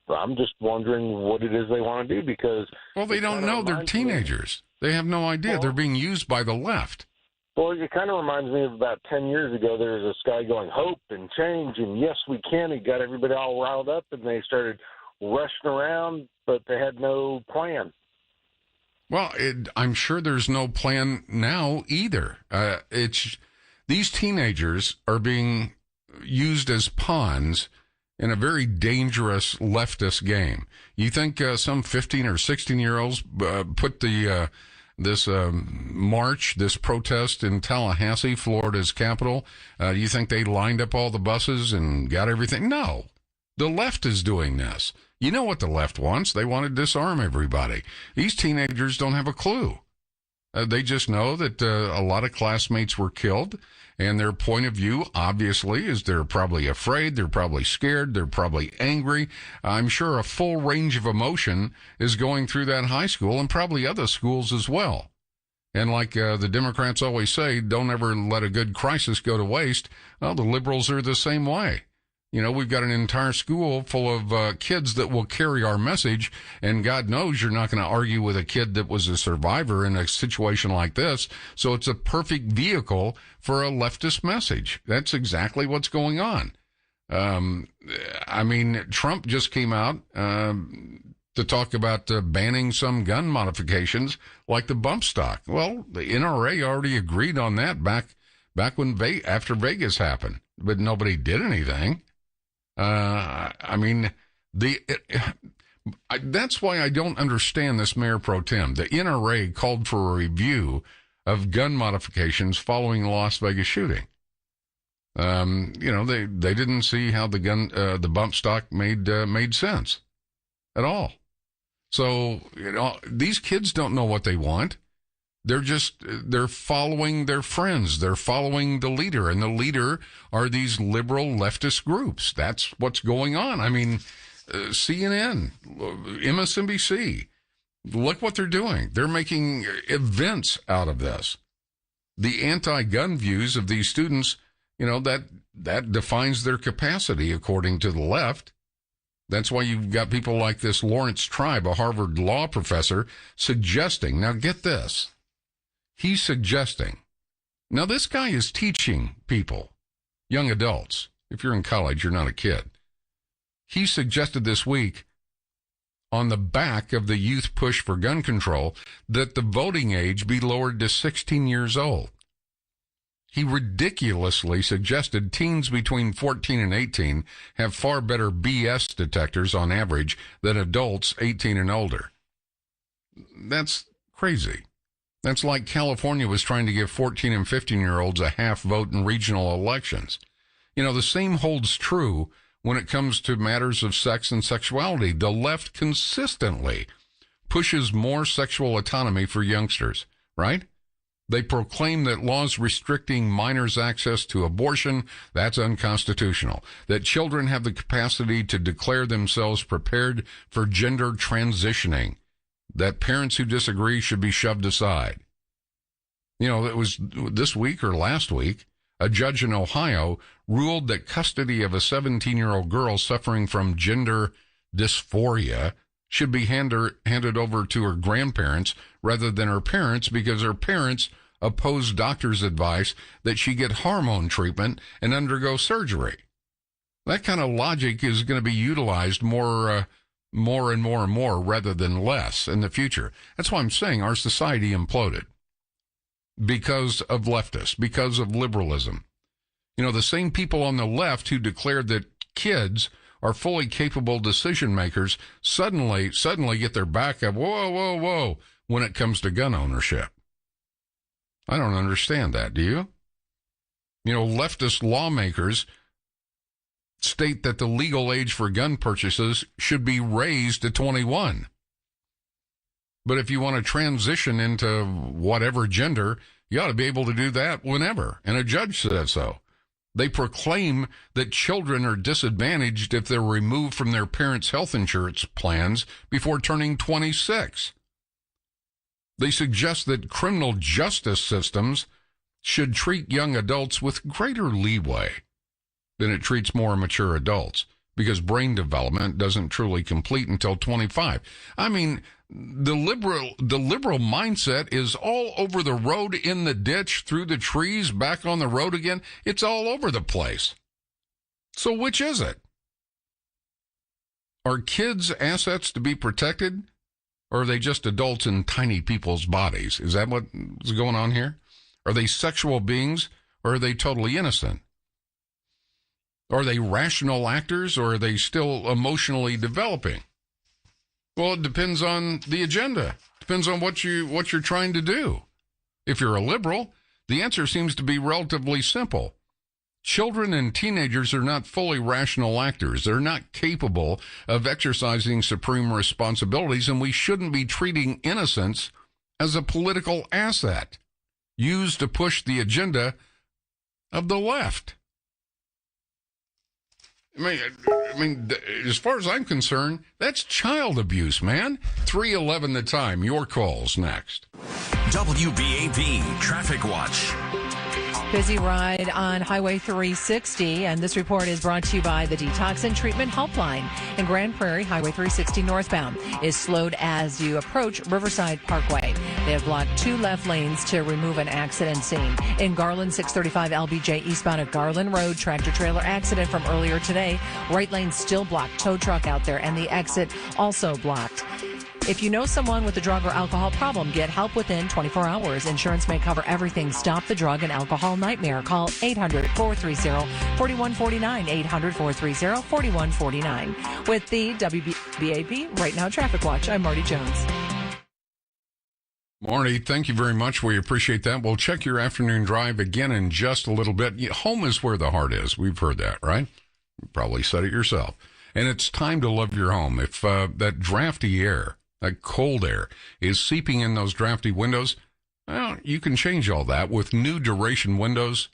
I'm just wondering what it is they want to do because... Well, they don't know. They're teenagers. They have no idea. They're being used by the left. Well, it kind of reminds me of about 10 years ago. There was this guy going, hope and change, and yes, we can. He got everybody all riled up, and they started rushing around, but they had no plan. Well, I'm sure there's no plan now either. These teenagers are being used as pawns in a very dangerous leftist game. You think some 15 or 16-year-olds put this march, this protest in Tallahassee, Florida's capital? You think they lined up all the buses and got everything? No. The left is doing this. You know what the left wants. They want to disarm everybody. These teenagers don't have a clue. They just know that a lot of classmates were killed, and their point of view, obviously, is they're probably afraid, they're probably scared, they're probably angry. I'm sure a full range of emotion is going through that high school and probably other schools as well. And like the Democrats always say, don't ever let a good crisis go to waste. Well, the liberals are the same way. You know, we've got an entire school full of kids that will carry our message, and God knows you're not going to argue with a kid that was a survivor in a situation like this. So it's a perfect vehicle for a leftist message. That's exactly what's going on. I mean, Trump just came out to talk about banning some gun modifications like the bump stock. Well, the NRA already agreed on that back when after Vegas happened, but nobody did anything. I mean, that's why I don't understand this Mayor Pro Tem. The NRA called for a review of gun modifications following the Las Vegas shooting. You know, they didn't see how the bump stock made sense at all. So, you know, these kids don't know what they want. They're following their friends. They're following the leader, and the leader are these liberal leftist groups. That's what's going on. I mean, CNN, MSNBC, look what they're doing. They're making events out of this. The anti-gun views of these students, you know, that defines their capacity according to the left. That's why you've got people like this Lawrence Tribe, a Harvard law professor, suggesting, now get this, he's suggesting, now this guy is teaching people, young adults, if you're in college, you're not a kid. He suggested this week, on the back of the youth push for gun control, that the voting age be lowered to 16 years old. He ridiculously suggested teens between 14 and 18 have far better BS detectors on average than adults 18 and older. That's crazy. That's like California was trying to give 14 and 15-year-olds a half vote in regional elections. You know, the same holds true when it comes to matters of sex and sexuality. The left consistently pushes more sexual autonomy for youngsters, right? They proclaim that laws restricting minors' access to abortion, that's unconstitutional. That children have the capacity to declare themselves prepared for gender transitioning. That parents who disagree should be shoved aside. You know, it was this week or last week, a judge in Ohio ruled that custody of a 17-year-old girl suffering from gender dysphoria should be handed over to her grandparents rather than her parents, because her parents opposed doctors' advice that she get hormone treatment and undergo surgery. That kind of logic is going to be utilized more and more rather than less in the future. That's why I'm saying our society imploded because of leftists, because of liberalism. You know, the same people on the left who declared that kids are fully capable decision makers suddenly get their back up, whoa, when it comes to gun ownership. I don't understand that, do you? You know, leftist lawmakers state that the legal age for gun purchases should be raised to 21. But if you want to transition into whatever gender, you ought to be able to do that whenever, and a judge said so. They proclaim that children are disadvantaged if they're removed from their parents' health insurance plans before turning 26. They suggest that criminal justice systems should treat young adults with greater leeway than it treats more mature adults, because brain development doesn't truly complete until 25. I mean, the liberal mindset is all over the road, in the ditch, through the trees, back on the road again. It's all over the place. So which is it? Are kids assets to be protected, or are they just adults in tiny people's bodies? Is that what's going on here? Are they sexual beings, or are they totally innocent? Are they rational actors, or are they still emotionally developing? Well, it depends on the agenda. Depends on what you're trying to do. If you're a liberal, the answer seems to be relatively simple. Children and teenagers are not fully rational actors. They're not capable of exercising supreme responsibilities, and we shouldn't be treating innocence as a political asset used to push the agenda of the left. I mean, as far as I'm concerned, that's child abuse, man. 3:11 the time. Your calls next. WBAP Traffic Watch. Busy ride on Highway 360, and this report is brought to you by the Detoxin Treatment Helpline. In Grand Prairie, Highway 360 northbound is slowed as you approach Riverside Parkway. They have blocked 2 left lanes to remove an accident scene. In Garland, 635 LBJ eastbound at Garland Road, tractor-trailer accident from earlier today. Right lane still blocked, tow truck out there, and the exit also blocked. If you know someone with a drug or alcohol problem, get help within 24 hours. Insurance may cover everything. Stop the drug and alcohol nightmare. Call 800-430-4149, 800-430-4149. With the WBAP Right Now Traffic Watch, I'm Marty Jones. Marty, thank you very much. We appreciate that. We'll check your afternoon drive again in just a little bit. Home is where the heart is. We've heard that, right? You probably said it yourself. And it's time to love your home. If that drafty air, that cold air, is seeping in those drafty windows, well, you can change all that with new duration windows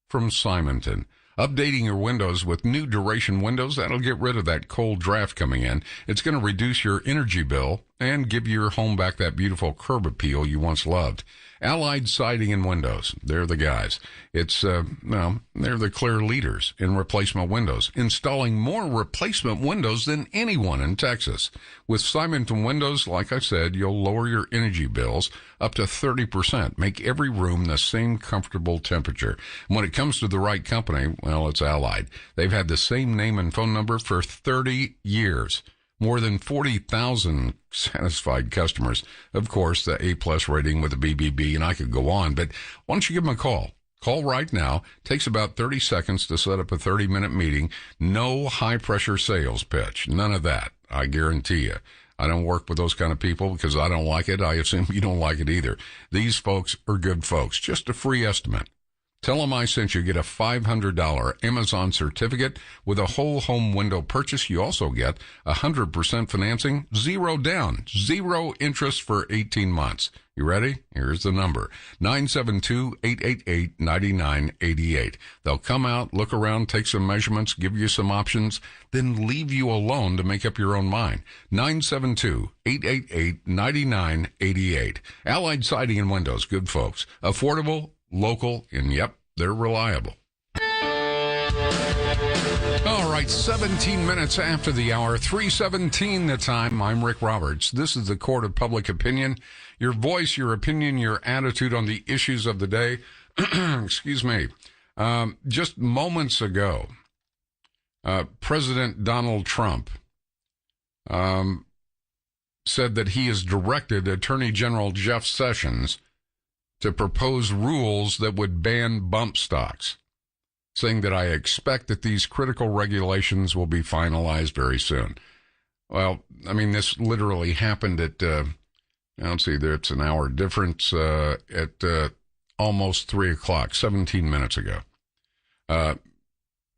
from Simonton. Updating your windows with new duration windows, that'll get rid of that cold draft coming in. It's going to reduce your energy bill and give your home back that beautiful curb appeal you once loved. Allied Siding and Windows, they're the guys. It's, they're the clear leaders in replacement windows, installing more replacement windows than anyone in Texas. With Simonton Windows, like I said, you'll lower your energy bills up to 30%, make every room the same comfortable temperature. And when it comes to the right company, well, it's Allied. They've had the same name and phone number for 30 years. More than 40,000 satisfied customers. Of course, the A-plus rating with the BBB, and I could go on, but why don't you give them a call? Call right now. Takes about 30 seconds to set up a 30-minute meeting. No high-pressure sales pitch. None of that, I guarantee you. I don't work with those kind of people because I don't like it. I assume you don't like it either. These folks are good folks. Just a free estimate. Tell them I sent you. Get a $500 Amazon certificate with a whole home window purchase. You also get 100% financing, 0 down, 0 interest for 18 months. You ready? Here's the number, 972-888-9988. They'll come out, look around, take some measurements, give you some options, then leave you alone to make up your own mind. 972-888-9988. Allied Siding and Windows, good folks. Affordable, local, and yep, they're reliable. All right, 17 minutes after the hour, 3:17 the time. I'm Rick Roberts. This is the Court of Public Opinion. Your voice, your opinion, your attitude on the issues of the day. Excuse me. Just moments ago, President Donald Trump said that he has directed Attorney General Jeff Sessions to propose rules that would ban bump stocks, saying that I expect that these critical regulations will be finalized very soon. Well, I mean, this literally happened at, let's see, it's an hour difference, at almost 3 o'clock, 17 minutes ago.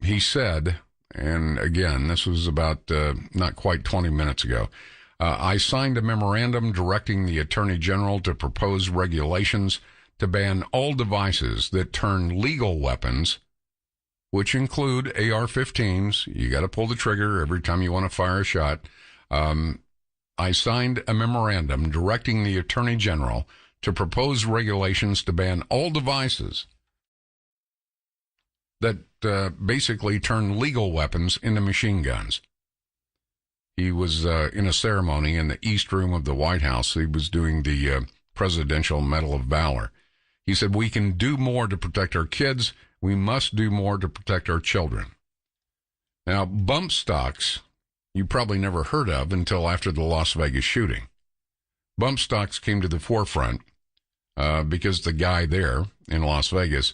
He said, and again, this was about not quite 20 minutes ago, I signed a memorandum directing the Attorney General to propose regulations to ban all devices that turn legal weapons, which include AR-15s. You got to pull the trigger every time you want to fire a shot. I signed a memorandum directing the Attorney General to propose regulations to ban all devices that basically turn legal weapons into machine guns. He was in a ceremony in the East Room of the White House. He was doing the Presidential Medal of Valor. He said, we can do more to protect our kids. We must do more to protect our children. Now, bump stocks, you probably never heard of until after the Las Vegas shooting. Bump stocks came to the forefront because the guy there in Las Vegas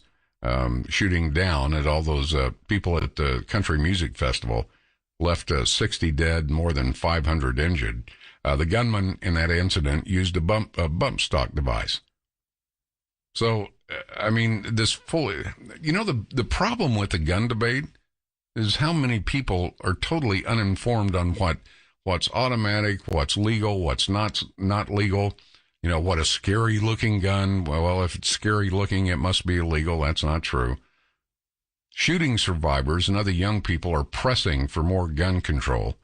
shooting down at all those people at the Country Music Festival left 60 dead, more than 500 injured. The gunman in that incident used a bump stock device. So, I mean, the problem with the gun debate is how many people are totally uninformed on what's automatic, what's legal, what's not legal. What a scary looking gun. Well, if it's scary looking, it must be illegal. That's not true. Shooting survivors and other young people are pressing for more gun control,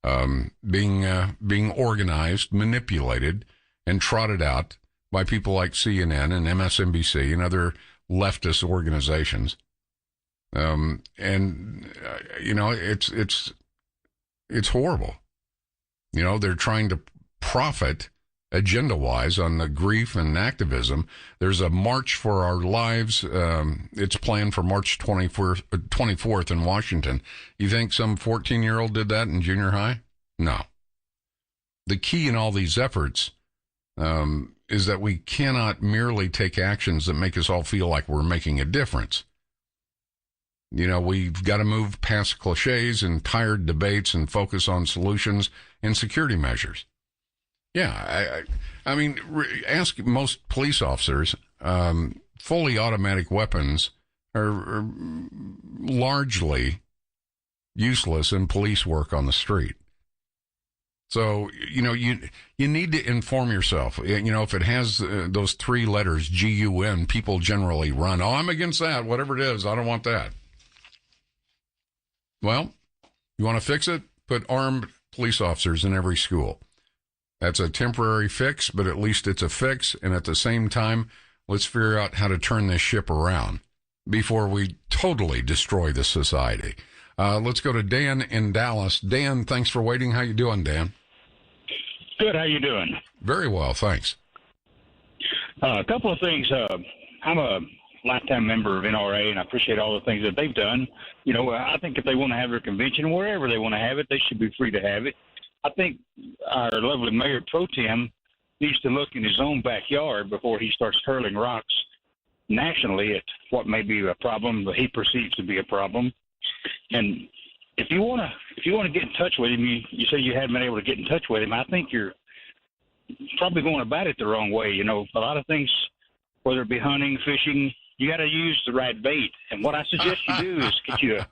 being organized, manipulated, and trotted out by people like CNN and MSNBC and other leftist organizations. It's horrible. They're trying to profit agenda-wise on the grief and activism. There's a March for Our Lives. It's planned for March 24th in Washington. You think some 14-year-old did that in junior high? No. The key in all these efforts is that we cannot merely take actions that make us all feel like we're making a difference. We've got to move past cliches and tired debates and focus on solutions and security measures. Yeah, I mean, ask most police officers. Fully automatic weapons are largely useless in police work on the street. So, you need to inform yourself. If it has those three letters, GUN, people generally run. Oh, I'm against that. Whatever it is, I don't want that. Well, you want to fix it? Put armed police officers in every school. That's a temporary fix, but at least it's a fix. And at the same time, let's figure out how to turn this ship around before we totally destroy the society. Let's go to Dan in Dallas. Dan, thanks for waiting. How you doing, Dan? Good. How you doing? Very well, thanks. A couple of things. I'm a lifetime member of NRA, and I appreciate all the things that they've done. I think if they want to have their convention, wherever they want to have it, they should be free to have it. I think our lovely Mayor Pro Tem needs to look in his own backyard before he starts hurling rocks nationally at what may be a problem that he perceives to be a problem. And if you want to get in touch with him, you say you haven't been able to get in touch with him. I think you're probably going about it the wrong way. A lot of things, whether it be hunting, fishing, you got to use the right bait. And what I suggest you do is get you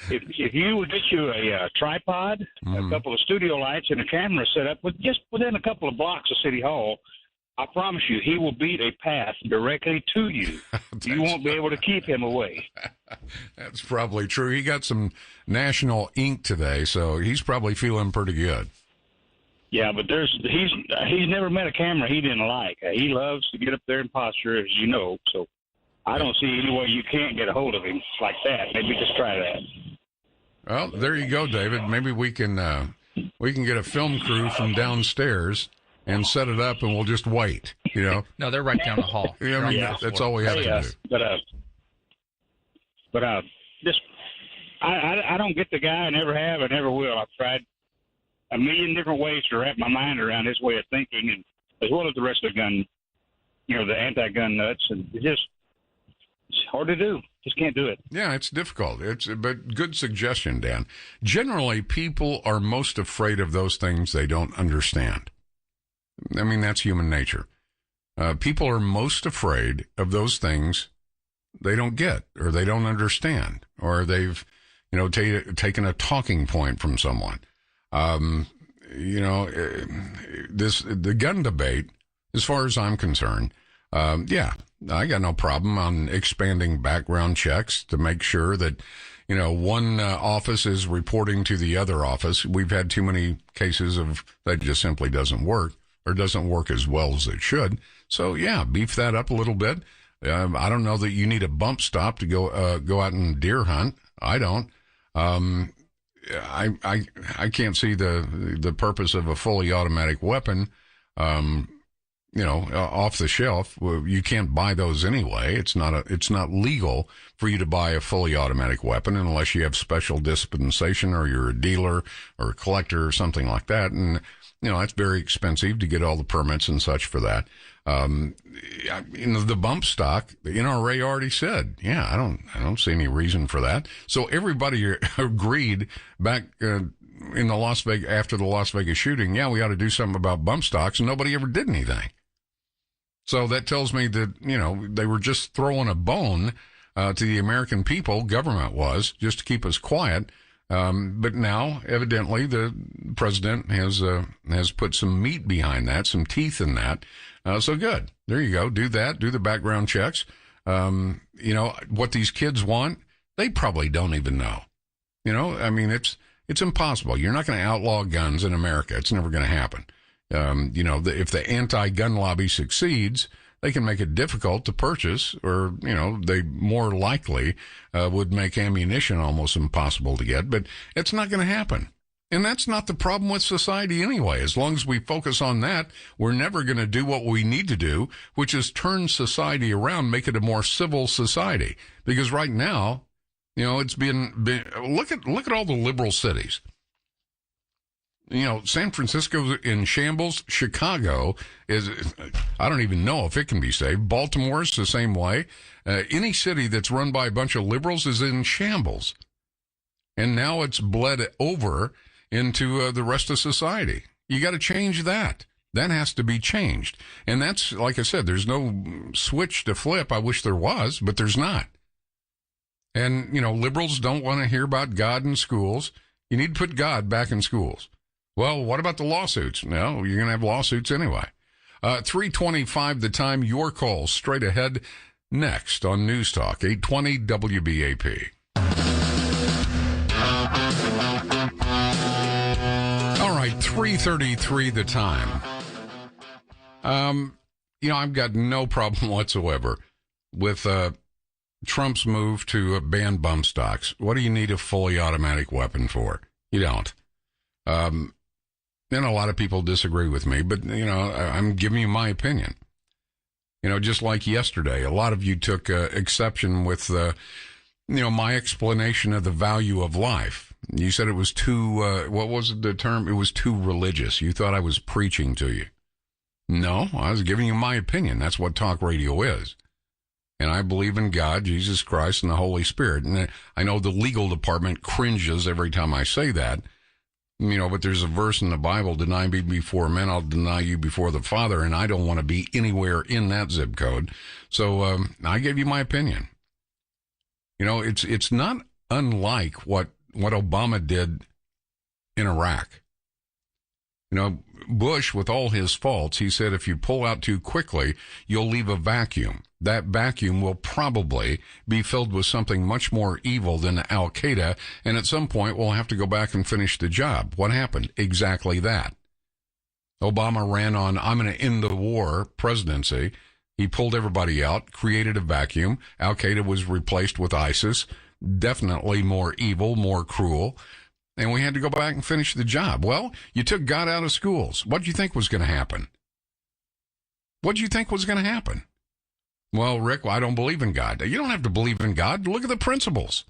if you would get you a tripod, a couple of studio lights, and a camera set up just within a couple of blocks of City Hall, I promise you he will beat a path directly to you. You won't be able to keep him away. That's probably true. He got some national ink today, so he's probably feeling pretty good. Yeah, but he's never met a camera he didn't like. He loves to get up there and posture, as you know. So I don't see any way you can't get a hold of him like that. Maybe just try that. Well, there you go, David. Maybe we can get a film crew from downstairs and set it up, and we'll just wait. No, they're right down the hall. That's all we have to do. But I don't get the guy. I never have. I never will. I've tried a million different ways to wrap my mind around his way of thinking, and as well as the rest of the gun, the anti-gun nuts, and it's hard to do. Just can't do it. Yeah, it's difficult. But good suggestion, Dan. Generally, people are most afraid of those things they don't understand. I mean, that's human nature. People are most afraid of those things they don't get or they don't understand, or they've, taken a talking point from someone. The gun debate, as far as I'm concerned, I got no problem on expanding background checks to make sure that, one office is reporting to the other office. We've had too many cases of that just simply doesn't work or doesn't work as well as it should. So, beef that up a little bit. I don't know that you need a bump stop to go out and deer hunt. I don't. I can't see the purpose of a fully automatic weapon. Off the shelf. You can't buy those anyway. It's not legal for you to buy a fully automatic weapon unless you have special dispensation or you're a dealer or a collector or something like that. And, it's very expensive to get all the permits and such for that. The bump stock, the NRA already said, I don't see any reason for that. So everybody agreed back, in the after the Las Vegas shooting, we ought to do something about bump stocks, and nobody ever did anything. So that tells me that, they were just throwing a bone to the American people, government was, just to keep us quiet, But now, evidently, the president has put some meat behind that, some teeth in that. So good. There you go. Do that. Do the background checks. What these kids want, they probably don't even know. It's impossible. You're not going to outlaw guns in America. It's never going to happen. If the anti-gun lobby succeeds, they can make it difficult to purchase, or, they more likely would make ammunition almost impossible to get, but it's not going to happen. And that's not the problem with society anyway. As long as we focus on that, we're never going to do what we need to do, which is turn society around, make it a more civil society. Because right now, it's been look at all the liberal cities. San Francisco's in shambles. Chicago is, I don't even know if it can be saved. Baltimore's the same way. Any city that's run by a bunch of liberals is in shambles. And now it's bled over into the rest of society. You got to change that. That has to be changed. And that's, like I said, there's no switch to flip. I wish there was, but there's not. And, liberals don't want to hear about God in schools. You need to put God back in schools. Well, what about the lawsuits? No, you're going to have lawsuits anyway. 3:25 the time. Your call straight ahead next on News Talk 820 WBAP. All right, 3:33 the time. I've got no problem whatsoever with Trump's move to ban bump stocks. What do you need a fully automatic weapon for? You don't. And a lot of people disagree with me, but, I'm giving you my opinion. Just like yesterday, a lot of you took exception with, my explanation of the value of life. You said it was too, what was the term? It was too religious. You thought I was preaching to you. No, I was giving you my opinion. That's what talk radio is. And I believe in God, Jesus Christ, and the Holy Spirit. And I know the legal department cringes every time I say that. But there's a verse in the Bible, deny me before men, I'll deny you before the Father, and I don't want to be anywhere in that zip code. So I gave you my opinion. It's not unlike what Obama did in Iraq. Bush, with all his faults, he said if you pull out too quickly, you'll leave a vacuum. That vacuum will probably be filled with something much more evil than Al-Qaeda, and at some point we'll have to go back and finish the job. What happened? Exactly that. Obama ran on, I'm going to end the war presidency. He pulled everybody out, created a vacuum. Al-Qaeda was replaced with ISIS, definitely more evil, more cruel. And we had to go back and finish the job. Well, you took God out of schools. What do you think was going to happen? What do you think was going to happen? Well, Rick, I don't believe in God. You don't have to believe in God. Look at the principles.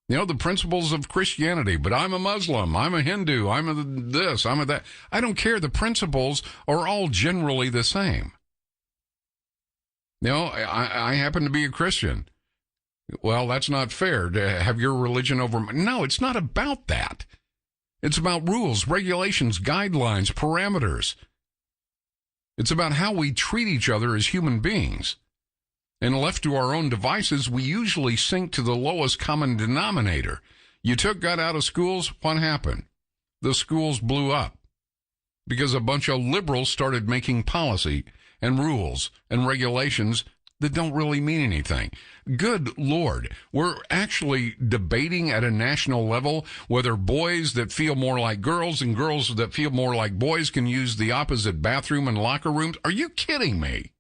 The principles of Christianity. But I'm a Muslim. I'm a Hindu. I'm a this. I'm a that. I don't care. The principles are all generally the same. I happen to be a Christian. Well, that's not fair to have your religion over. No, it's not about that. It's about rules, regulations, guidelines, parameters. It's about how we treat each other as human beings. And left to our own devices, we usually sink to the lowest common denominator. You took God out of schools, what happened? The schools blew up because a bunch of liberals started making policy and rules and regulations that don't really mean anything. Good Lord, we're actually debating at a national level whether boys that feel more like girls and girls that feel more like boys can use the opposite bathroom and locker rooms. Are you kidding me?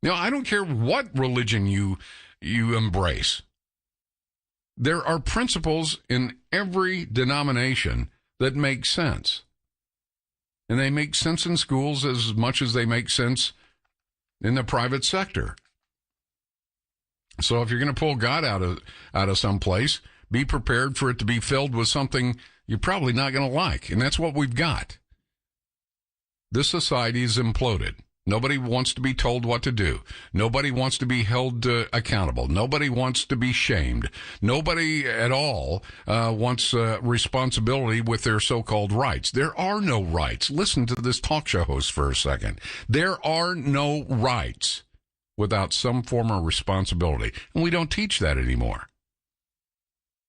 I don't care what religion you embrace. There are principles in every denomination that make sense. And they make sense in schools as much as they make sense in the private sector. So if you're going to pull God out of some place, be prepared for it to be filled with something you're probably not going to like. And that's what we've got. This society is imploded. Nobody wants to be told what to do. Nobody wants to be held accountable. Nobody wants to be shamed. Nobody at all wants responsibility with their so-called rights. There are no rights. Listen to this talk show host for a second. There are no rights without some form of responsibility. And we don't teach that anymore.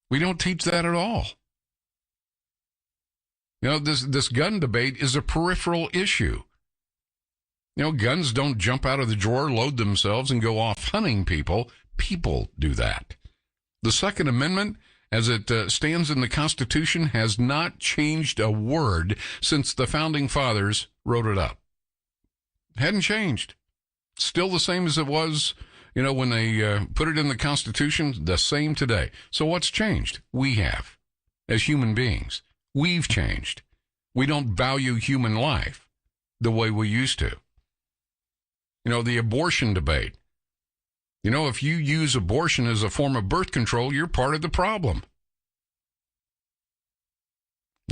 We don't teach that at all. You know, this gun debate is a peripheral issue. You know, guns don't jump out of the drawer, load themselves, and go off hunting people. People do that. The Second Amendment, as it stands in the Constitution, has not changed a word since the Founding Fathers wrote it up. Hadn't changed. Still the same as it was, you know, when they put it in the Constitution, the same today. So what's changed? We have. As human beings, we've changed. We don't value human life the way we used to. You know, the abortion debate. You know, if you use abortion as a form of birth control, you're part of the problem.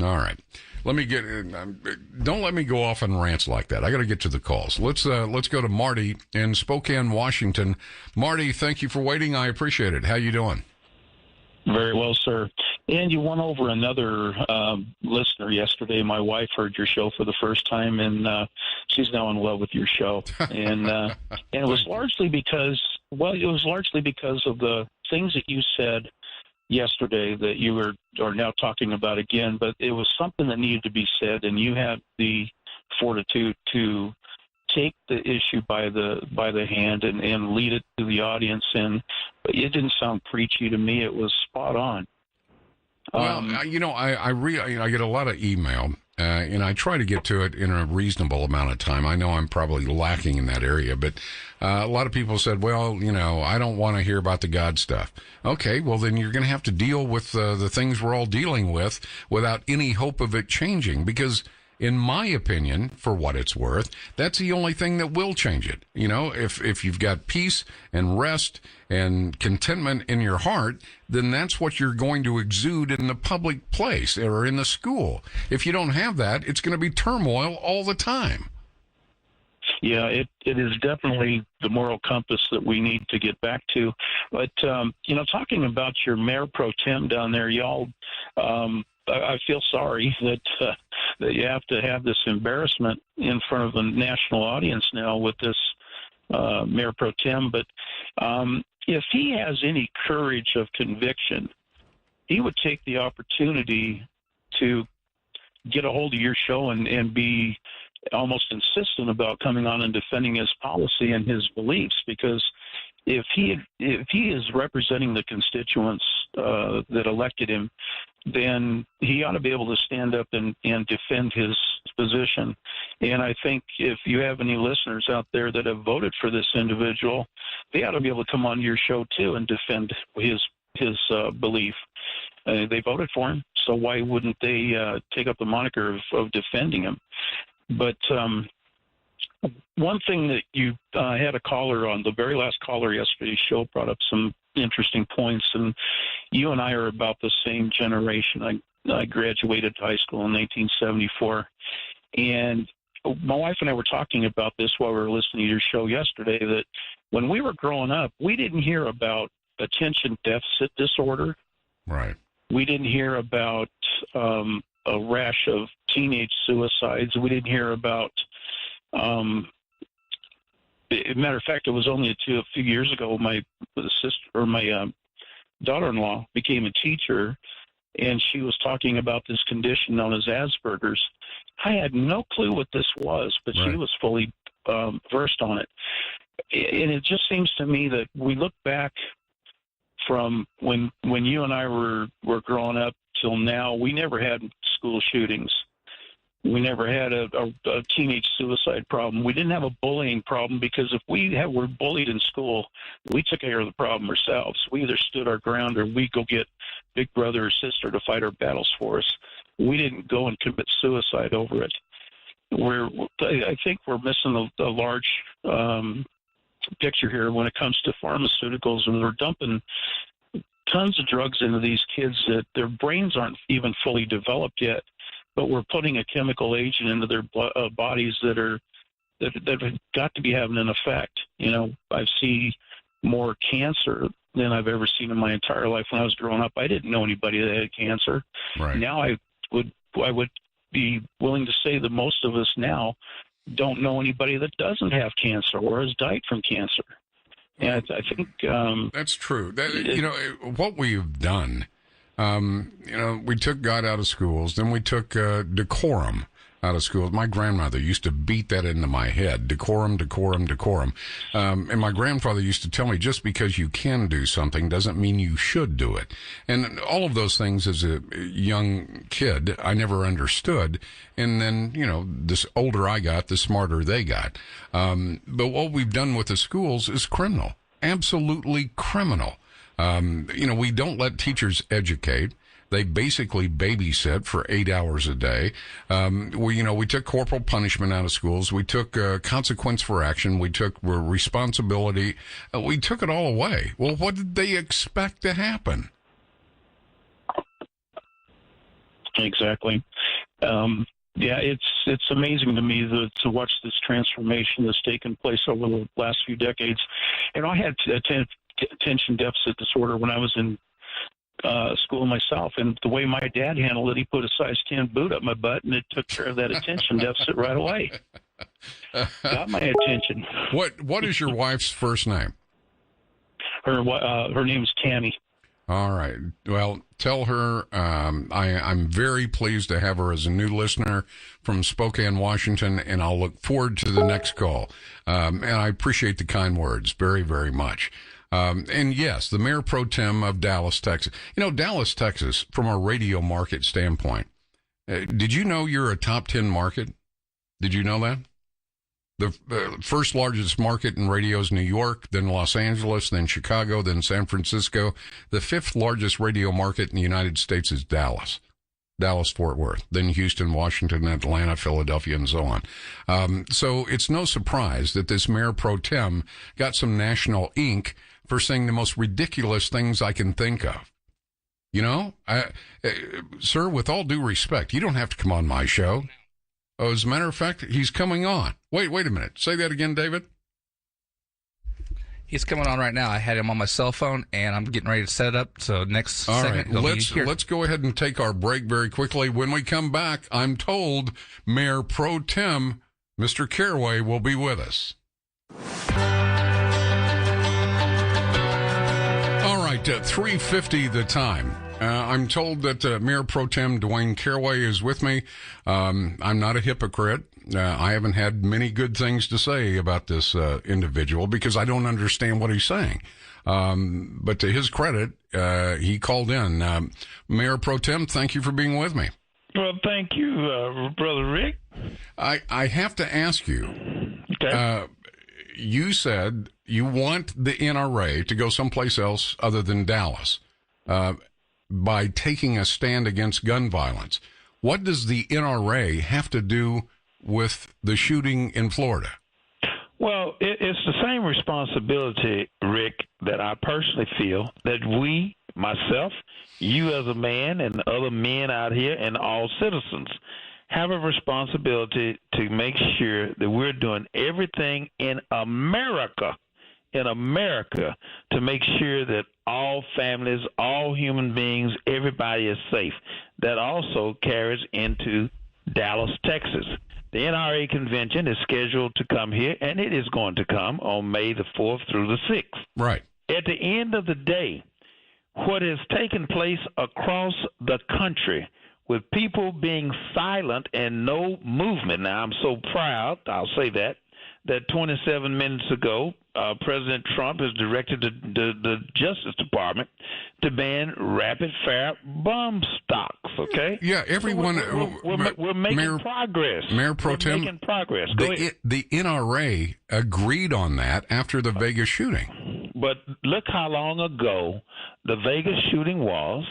All right. Let me don't let me go off on rants like that. I got to get to the calls. Let's go to Marty in Spokane, Washington. Marty, thank you for waiting. I appreciate it. How you doing? Very well, sir. And you won over another listener yesterday. My wife heard your show for the first time, and she's now in love with your show. And it was largely because of the things that you said yesterday that you are now talking about again. But it was something that needed to be said, and you had the fortitude to take the issue by the hand and lead it to the audience. And it didn't sound preachy to me. It was spot on. Well, you know, I get a lot of email, and I try to get to it in a reasonable amount of time. I know I'm probably lacking in that area, but a lot of people said, well, you know, I don't want to hear about the God stuff. Okay, well, then you're going to have to deal with the things we're all dealing with without any hope of it changing, because in my opinion, for what it's worth, that's the only thing that will change it. You know, if you've got peace and rest and contentment in your heart, then that's what you're going to exude in the public place or in the school. If you don't have that, it's going to be turmoil all the time. Yeah, it is definitely the moral compass that we need to get back to. But, you know, talking about your mayor pro tem down there, y'all, I feel sorry that you have to have this embarrassment in front of a national audience now with this mayor pro tem. But if he has any courage of conviction, he would take the opportunity to get a hold of your show and be almost insistent about coming on and defending his policy and his beliefs, because if he is representing the constituents that elected him, then he ought to be able to stand up and defend his position. And I think if you have any listeners out there that have voted for this individual, they ought to be able to come on your show too and defend his belief. They voted for him, so why wouldn't they take up the moniker of defending him? But one thing that you had a caller on, the very last caller yesterday's show brought up some interesting points, and you and I are about the same generation. I graduated high school in 1974, and my wife and I were talking about this while we were listening to your show yesterday, that when we were growing up, we didn't hear about attention deficit disorder. Right. We didn't hear about a rash of teenage suicides. We didn't hear about matter of fact, it was only a few years ago my daughter-in-law became a teacher, and she was talking about this condition known as Asperger's. I had no clue what this was, but right. She was fully versed on it. And it just seems to me that we look back from when you and I were growing up till now, we never had school shootings. We never had a teenage suicide problem. We didn't have a bullying problem, because if we were bullied in school, we took care of the problem ourselves. We either stood our ground or we go get big brother or sister to fight our battles for us. We didn't go and commit suicide over it. I think we're missing a large picture here when it comes to pharmaceuticals, and we're dumping tons of drugs into these kids that their brains aren't even fully developed yet. But we're putting a chemical agent into their bodies that have got to be having an effect. You know, I see more cancer than I've ever seen in my entire life. When I was growing up, I didn't know anybody that had cancer. Right. Now I would be willing to say that most of us now don't know anybody that doesn't have cancer or has died from cancer. And I think that's true. You know, what we've done We took God out of schools. Then we took decorum out of schools. My grandmother used to beat that into my head. Decorum, decorum, decorum. And my grandfather used to tell me, just because you can do something doesn't mean you should do it. And all of those things as a young kid, I never understood. And then, the older I got, the smarter they got. But what we've done with the schools is criminal. Absolutely criminal. We don't let teachers educate. They basically babysit for 8 hours a day. We took corporal punishment out of schools. We took consequence for action. We took responsibility. We took it all away. Well, what did they expect to happen? Exactly. It's amazing to me to watch this transformation that's taken place over the last few decades. I had attention deficit disorder when I was in school myself, and the way my dad handled it, he put a size 10 boot up my butt, and it took care of that attention deficit right away. Got my attention. What is your wife's first name? Her name's Tammy. All right. Well, tell her I'm very pleased to have her as a new listener from Spokane, Washington, and I'll look forward to the next call. And I appreciate the kind words very, very much. And yes, the mayor pro tem of Dallas, Texas. Dallas, Texas, from a radio market standpoint, did you know you're a top 10 market? Did you know that? The first largest market in radio is New York, then Los Angeles, then Chicago, then San Francisco. The fifth largest radio market in the United States is Dallas, Fort Worth, then Houston, Washington, Atlanta, Philadelphia, and so on. So it's no surprise that this mayor pro tem got some national ink for saying the most ridiculous things I can think of. Sir, with all due respect, you don't have to come on my show. Oh, as a matter of fact, he's coming on. Wait a minute. Say that again, David. He's coming on right now. I had him on my cell phone, and I'm getting ready to set it up. So next All segment, right. Let's go ahead and take our break very quickly. When we come back, I'm told Mayor Pro Tem, Mr. Caraway, will be with us. All right, 3:50 the time. I'm told that Mayor Pro Tem Dwayne Caraway is with me. I'm not a hypocrite. I haven't had many good things to say about this individual because I don't understand what he's saying. But to his credit, he called in. Mayor Pro Tem, thank you for being with me. Well, thank you, Brother Rick. I have to ask you. Okay. You said you want the NRA to go someplace else other than Dallas. By taking a stand against gun violence. What does the NRA have to do with the shooting in Florida? Well, it's the same responsibility, Rick, that I personally feel that we, myself, you as a man and other men out here and all citizens have a responsibility to make sure that we're doing everything in America to make sure that all families, all human beings, everybody is safe. That also carries into Dallas, Texas. The NRA convention is scheduled to come here, and it is going to come on May the 4th through the 6th. Right. At the end of the day, what has taken place across the country with people being silent and no movement. Now, I'm so proud, I'll say that 27 minutes ago, President Trump has directed the Justice Department to ban rapid-fire bomb stocks, okay? Yeah, everyone... We're making progress. Mayor Pro Tem, making progress. Go ahead. The NRA agreed on that after the Vegas shooting. But look how long ago the Vegas shooting was.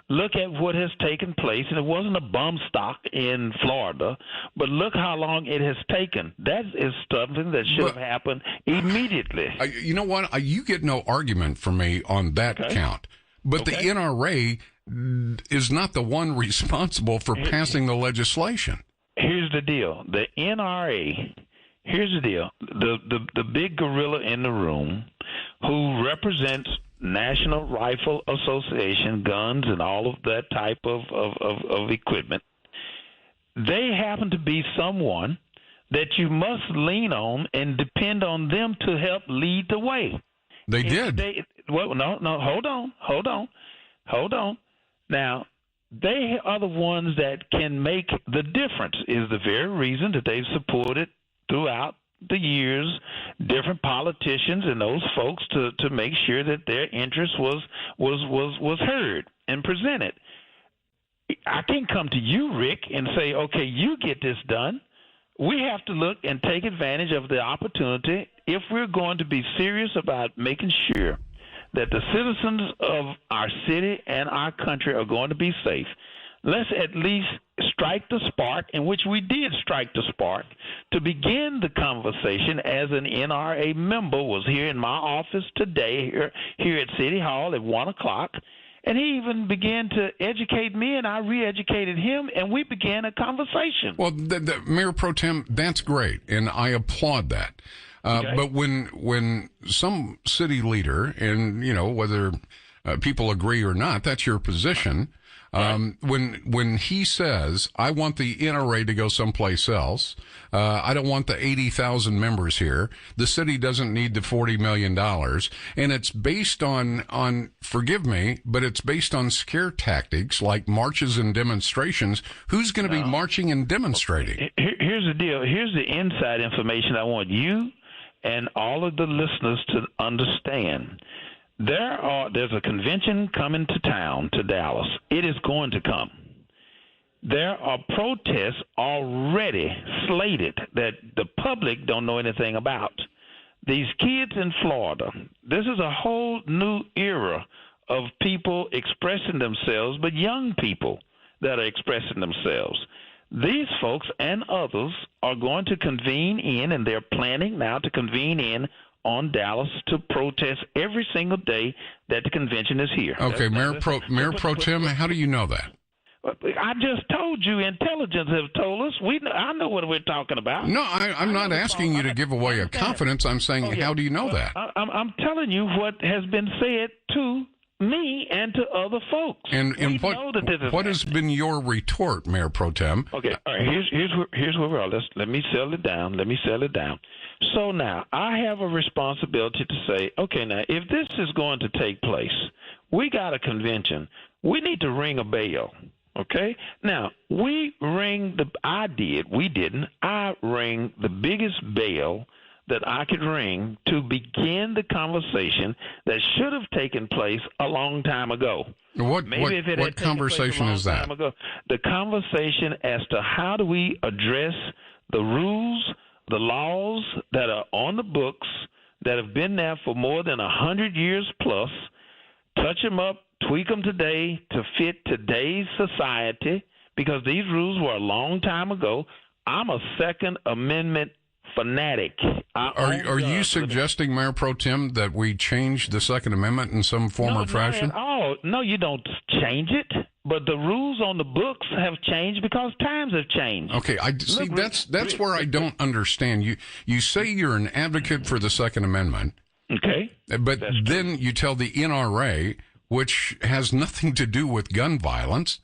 Look at what has taken place. And it wasn't a bomb stock in Florida, but look how long it has taken. That is something that should have happened immediately. You know what? You get no argument from me on that count. But the NRA is not the one responsible for passing the legislation. Here's the deal. The NRA, here's the deal. The big gorilla in the room who represents National Rifle Association, guns and all of that type of equipment, they happen to be someone that you must lean on and depend on them to help lead the way. They did. Well, no, hold on. Now, they are the ones that can make the difference, is the very reason that they've supported throughout the years different politicians and those folks to make sure that their interest was heard and presented. I can't come to you, Rick, and say, okay, you get this done. We have to look and take advantage of the opportunity if we're going to be serious about making sure that the citizens of our city and our country are going to be safe. Let's at least strike the spark, in which we did strike the spark, to begin the conversation as an NRA member was here in my office today, here at City Hall at 1 o'clock, and he even began to educate me, and I re-educated him, and we began a conversation. Well, Mayor Pro Tem, that's great, and I applaud that. Okay. But when some city leader, and whether people agree or not, that's your position. When he says, I want the NRA to go someplace else, I don't want the 80,000 members here, the city doesn't need the $40 million, and it's based on, forgive me, but it's based on scare tactics like marches and demonstrations. Who's going to be marching and demonstrating? Here's the deal. Here's the inside information I want you and all of the listeners to understand. There's a convention coming to town, to Dallas. It is going to come. There are protests already slated that the public don't know anything about. These kids in Florida, this is a whole new era of people expressing themselves, but young people that are expressing themselves. These folks and others are going to convene in, and they're planning now to convene in on Dallas to protest every single day that the convention is here. Okay, Mayor Pro Tem, how do you know that? I just told you, intelligence have told us. I know what we're talking about. No, I'm not asking you to give away a confidence. I'm saying, how do you know that? I'm telling you what has been said to me and to other folks. And what has been your retort, Mayor Pro Tem? Okay, all right. Here's where we're at. Let me settle it down. So now I have a responsibility to say, okay, now if this is going to take place, we got a convention. We need to ring a bell. Okay? Now, we rang I rang the biggest bell that I could ring to begin the conversation that should have taken place a long time ago. What conversation is that? The conversation as to how do we address the rules, the laws that are on the books that have been there for more than 100 years plus, touch them up, tweak them today to fit today's society, because these rules were a long time ago. I'm a Second Amendment fanatic. Are you suggesting, Mayor Pro Tem, that we change the Second Amendment in some form or fashion? Not at all. No, you don't change it. But the rules on the books have changed because times have changed. Okay, that's where I don't understand. You say you're an advocate for the Second Amendment. Okay. But then you tell the NRA, which has nothing to do with gun violence,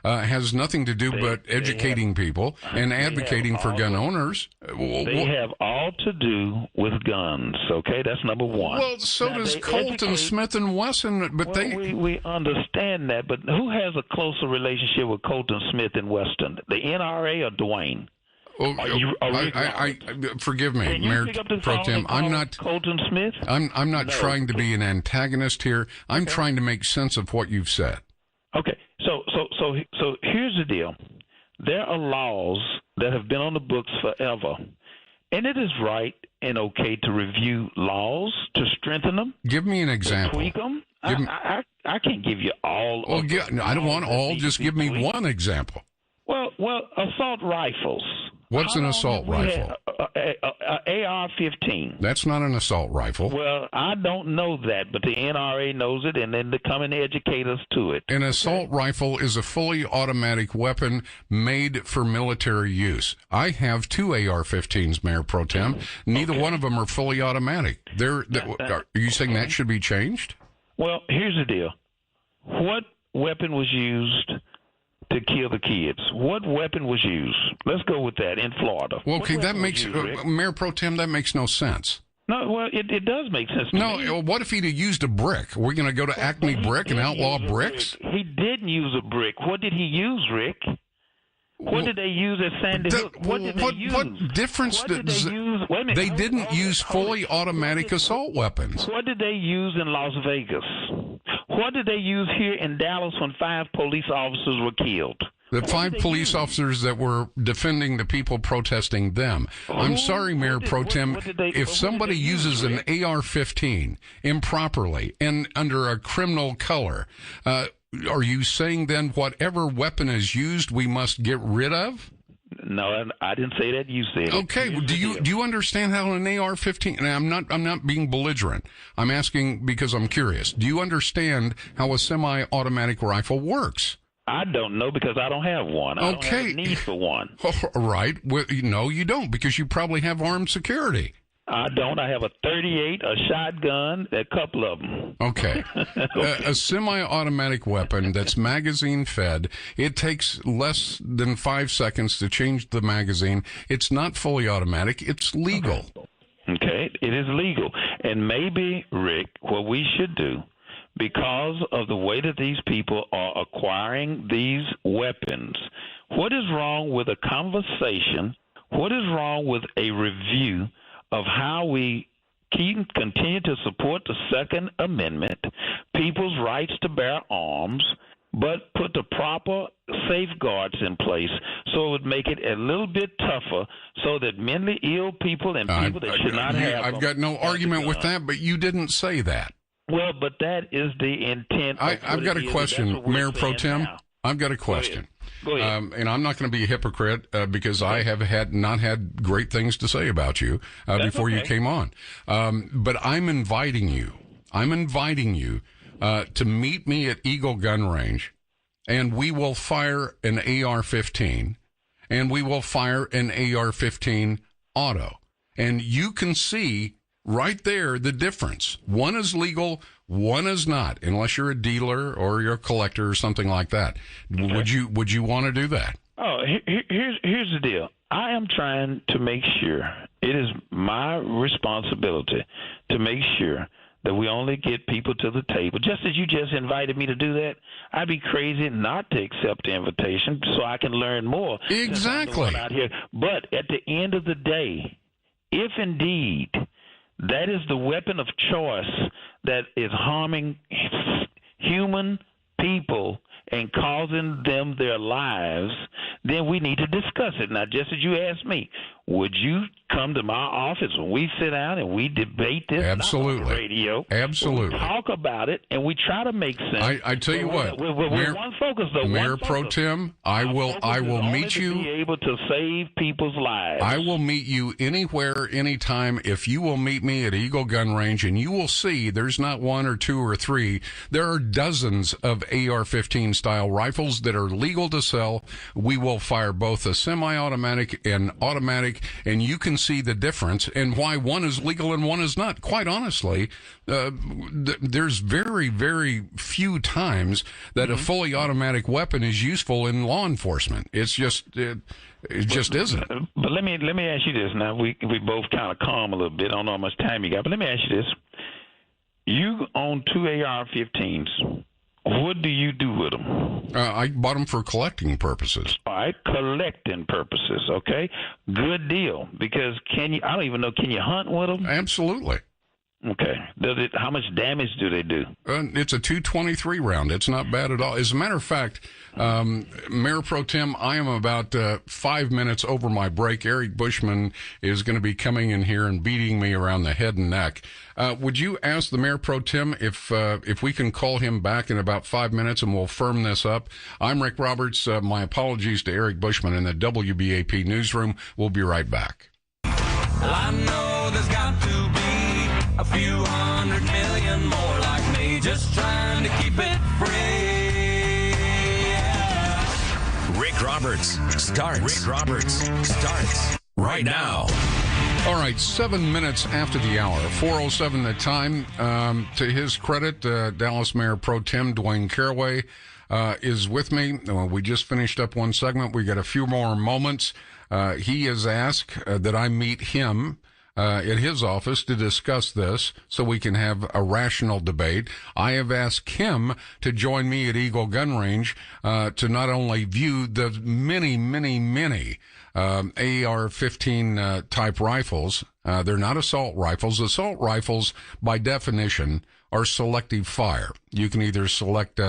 has nothing to do but educating people and advocating for gun owners. They have all to do with guns, okay? That's number one. Well, so does Colt and Smith & Wesson, but we understand that, but who has a closer relationship with Colt and Smith & Wesson, the NRA or Dwayne? Forgive me, Mayor Pro Tem. I'm not Colton Smith. I'm not trying to be an antagonist here. I'm trying to make sense of what you've said. Okay, so here's the deal. There are laws that have been on the books forever, and it is right and okay to review laws, to strengthen them. Give me an example. To tweak them. I can't give you all. I don't want all. Just give me one example. Well, assault rifles. What's an assault rifle? AR-15. That's not an assault rifle. Well, I don't know that, but the NRA knows it, and then they come and educate us to it. An assault rifle is a fully automatic weapon made for military use. I have two AR-15s, Mayor Pro Tem. Neither one of them are fully automatic. Are you saying that should be changed? Well, here's the deal. What weapon was used to kill the kids? What weapon was used? Let's go with that in Florida. Well, okay, that makes Mayor Pro Tem, that makes no sense. No, well, it does make sense to me. No, what if he'd have used a brick? We're going to go to Acme Brick and outlaw bricks? He didn't use a brick. What did he use, Rick? What did they use at Sandy Hook? What did they use? What difference What did they use? Wait a minute. They didn't use fully automatic assault weapons. What did they use in Las Vegas? What did they use here in Dallas when 5 police officers were killed? The 5 police officers that were defending the people protesting them. I'm sorry, Mayor Pro Tem, if somebody uses an AR-15 improperly and under a criminal color, are you saying then whatever weapon is used, we must get rid of? No, I didn't say that. You said it. Okay. Do you understand how an AR-15? And I'm not being belligerent. I'm asking because I'm curious. Do you understand how a semi-automatic rifle works? I don't know because I don't have one. I don't have a need for one. Right. Well, no, you don't because you probably have armed security. I don't. I have a 38, a shotgun, a couple of them. Okay. A semi-automatic weapon that's magazine-fed. It takes less than 5 seconds to change the magazine. It's not fully automatic. It's legal. Okay. It is legal. And maybe, Rick, what we should do, because of the way that these people are acquiring these weapons, what is wrong with a conversation? What is wrong with a review of how we continue to support the Second Amendment, people's rights to bear arms, but put the proper safeguards in place so it would make it a little bit tougher so that mentally ill people and people that should not have I've got no argument with that, but you didn't say that. Well, but that is the intent. I've got a question, Mayor Pro Tem. Now. I've got a question. Go ahead. And I'm not going to be a hypocrite because I have not had great things to say about you before you came on. But I'm inviting you to meet me at Eagle Gun Range, and we will fire an AR-15, and we will fire an AR-15 auto. And you can see right there the difference. One is legal, one is not, unless you're a dealer or you're a collector or something like that. Okay. Would you want to do that? Oh, here's the deal. I am trying to make sure, it is my responsibility to make sure that we only get people to the table. Just as you just invited me to do that, I'd be crazy not to accept the invitation so I can learn more. Exactly. Out here. But at the end of the day, if indeed that is the weapon of choice that is harming human people and causing them their lives, then we need to discuss it. Now, just as you asked me, would you come to my office when we sit down and we debate this? Absolutely. On the radio. Absolutely. We talk about it and we try to make sense. I tell you what, we're one focus, though. Mayor Pro Tem, I will meet you. To be able to save people's lives. I will meet you anywhere, anytime. If you will meet me at Eagle Gun Range, and you will see there's not 1 or 2 or 3. There are dozens of AR-15 style rifles that are legal to sell. We will fire both a semi-automatic and automatic, and you can see the difference and why one is legal and one is not. Quite honestly, there's very, very few times that a fully automatic weapon is useful in law enforcement. It's just it just isn't. But let me ask you this. Now we both kind of calm a little bit. I don't know how much time you got, but let me ask you this: you own 2 AR-15s. What do you do with them? I bought them for collecting purposes. All right, collecting purposes. Okay, good deal. Because I don't even know. Can you hunt with them? Absolutely. Okay. How much damage do they do? It's a .223 round. It's not bad at all. As a matter of fact, Mayor Pro Tem, I am about 5 minutes over my break. Eric Bushman is going to be coming in here and beating me around the head and neck. Would you ask the Mayor Pro Tem if we can call him back in about 5 minutes and we'll firm this up? I'm Rick Roberts. My apologies to Eric Bushman in the WBAP newsroom. We'll be right back. Well, I know there's got to be a few 100 million more like me, just trying to keep it free. Yeah. Rick Roberts starts right now. All right, 7 minutes after the hour, 4:07 the time. To his credit, Dallas Mayor Pro Tem Dwayne Caraway is with me. We just finished up one segment. We got a few more moments. He has asked that I meet him at his office to discuss this so we can have a rational debate. I have asked him to join me at Eagle Gun Range to not only view the many AR-15 type rifles. They're not assault rifles. Assault rifles, by definition, are selective fire. You can either select,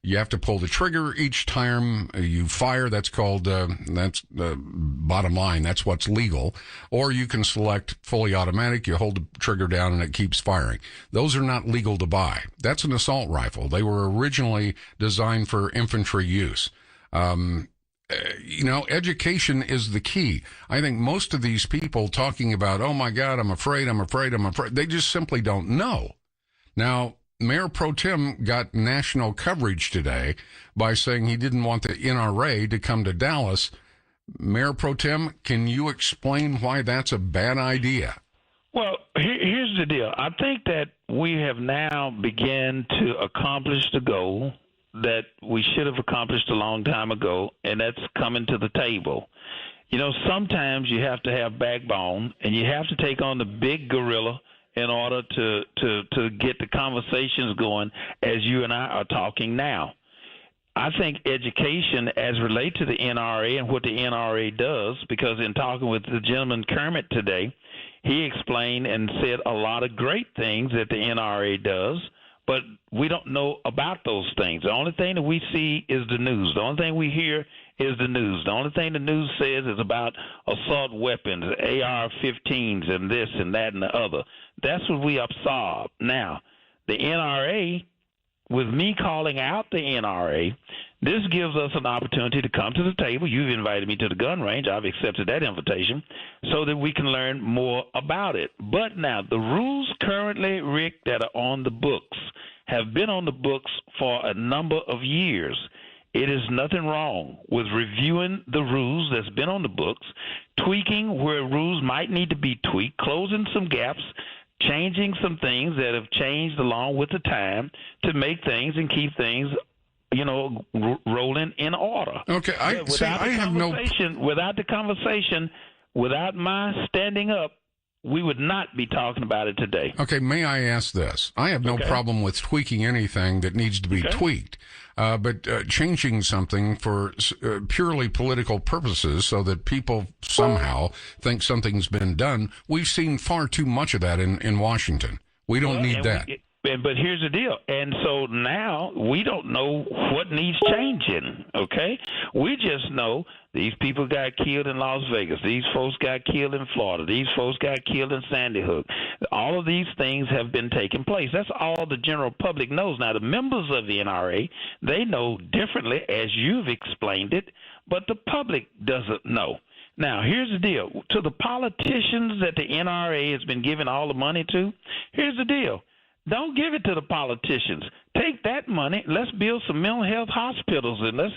you have to pull the trigger each time you fire. That's called, that's the bottom line. That's what's legal. Or you can select fully automatic. You hold the trigger down and it keeps firing. Those are not legal to buy. That's an assault rifle. They were originally designed for infantry use. Education is the key. I think most of these people talking about, oh my God, I'm afraid, they just simply don't know. Now, Mayor Pro Tem got national coverage today by saying he didn't want the NRA to come to Dallas. Mayor Pro Tem, can you explain why that's a bad idea? Well, here's the deal. I think that we have now begun to accomplish the goal that we should have accomplished a long time ago, and that's coming to the table. Sometimes you have to have backbone, and you have to take on the big gorilla in order to get the conversations going as you and I are talking now. I think education as relate to the NRA and what the NRA does, because in talking with the gentleman Kermit today, he explained and said a lot of great things that the NRA does, but we don't know about those things. The only thing that we see is the news. The only thing we hear is the news. The only thing the news says is about assault weapons, AR-15s, and this and that and the other. That's what we absorb. Now, the NRA, with me calling out the NRA, this gives us an opportunity to come to the table. You've invited me to the gun range. I've accepted that invitation so that we can learn more about it. But now, the rules currently, Rick, that are on the books have been on the books for a number of years. It is nothing wrong with reviewing the rules that's been on the books, tweaking where rules might need to be tweaked, closing some gaps, changing some things that have changed along with the time to make things and keep things, rolling in order. Okay, without my standing up, we would not be talking about it today. Okay, may I ask this? I have no problem with tweaking anything that needs to be tweaked, but changing something for purely political purposes so that people somehow think something's been done, we've seen far too much of that in Washington. We don't need that. But here's the deal. And so now we don't know what needs changing, okay? We just know these people got killed in Las Vegas. These folks got killed in Florida. These folks got killed in Sandy Hook. All of these things have been taking place. That's all the general public knows. Now, the members of the NRA, they know differently, as you've explained it, but the public doesn't know. Now, here's the deal. To the politicians that the NRA has been giving all the money to, here's the deal. Don't give it to the politicians. Take that money. Let's build some mental health hospitals, and let's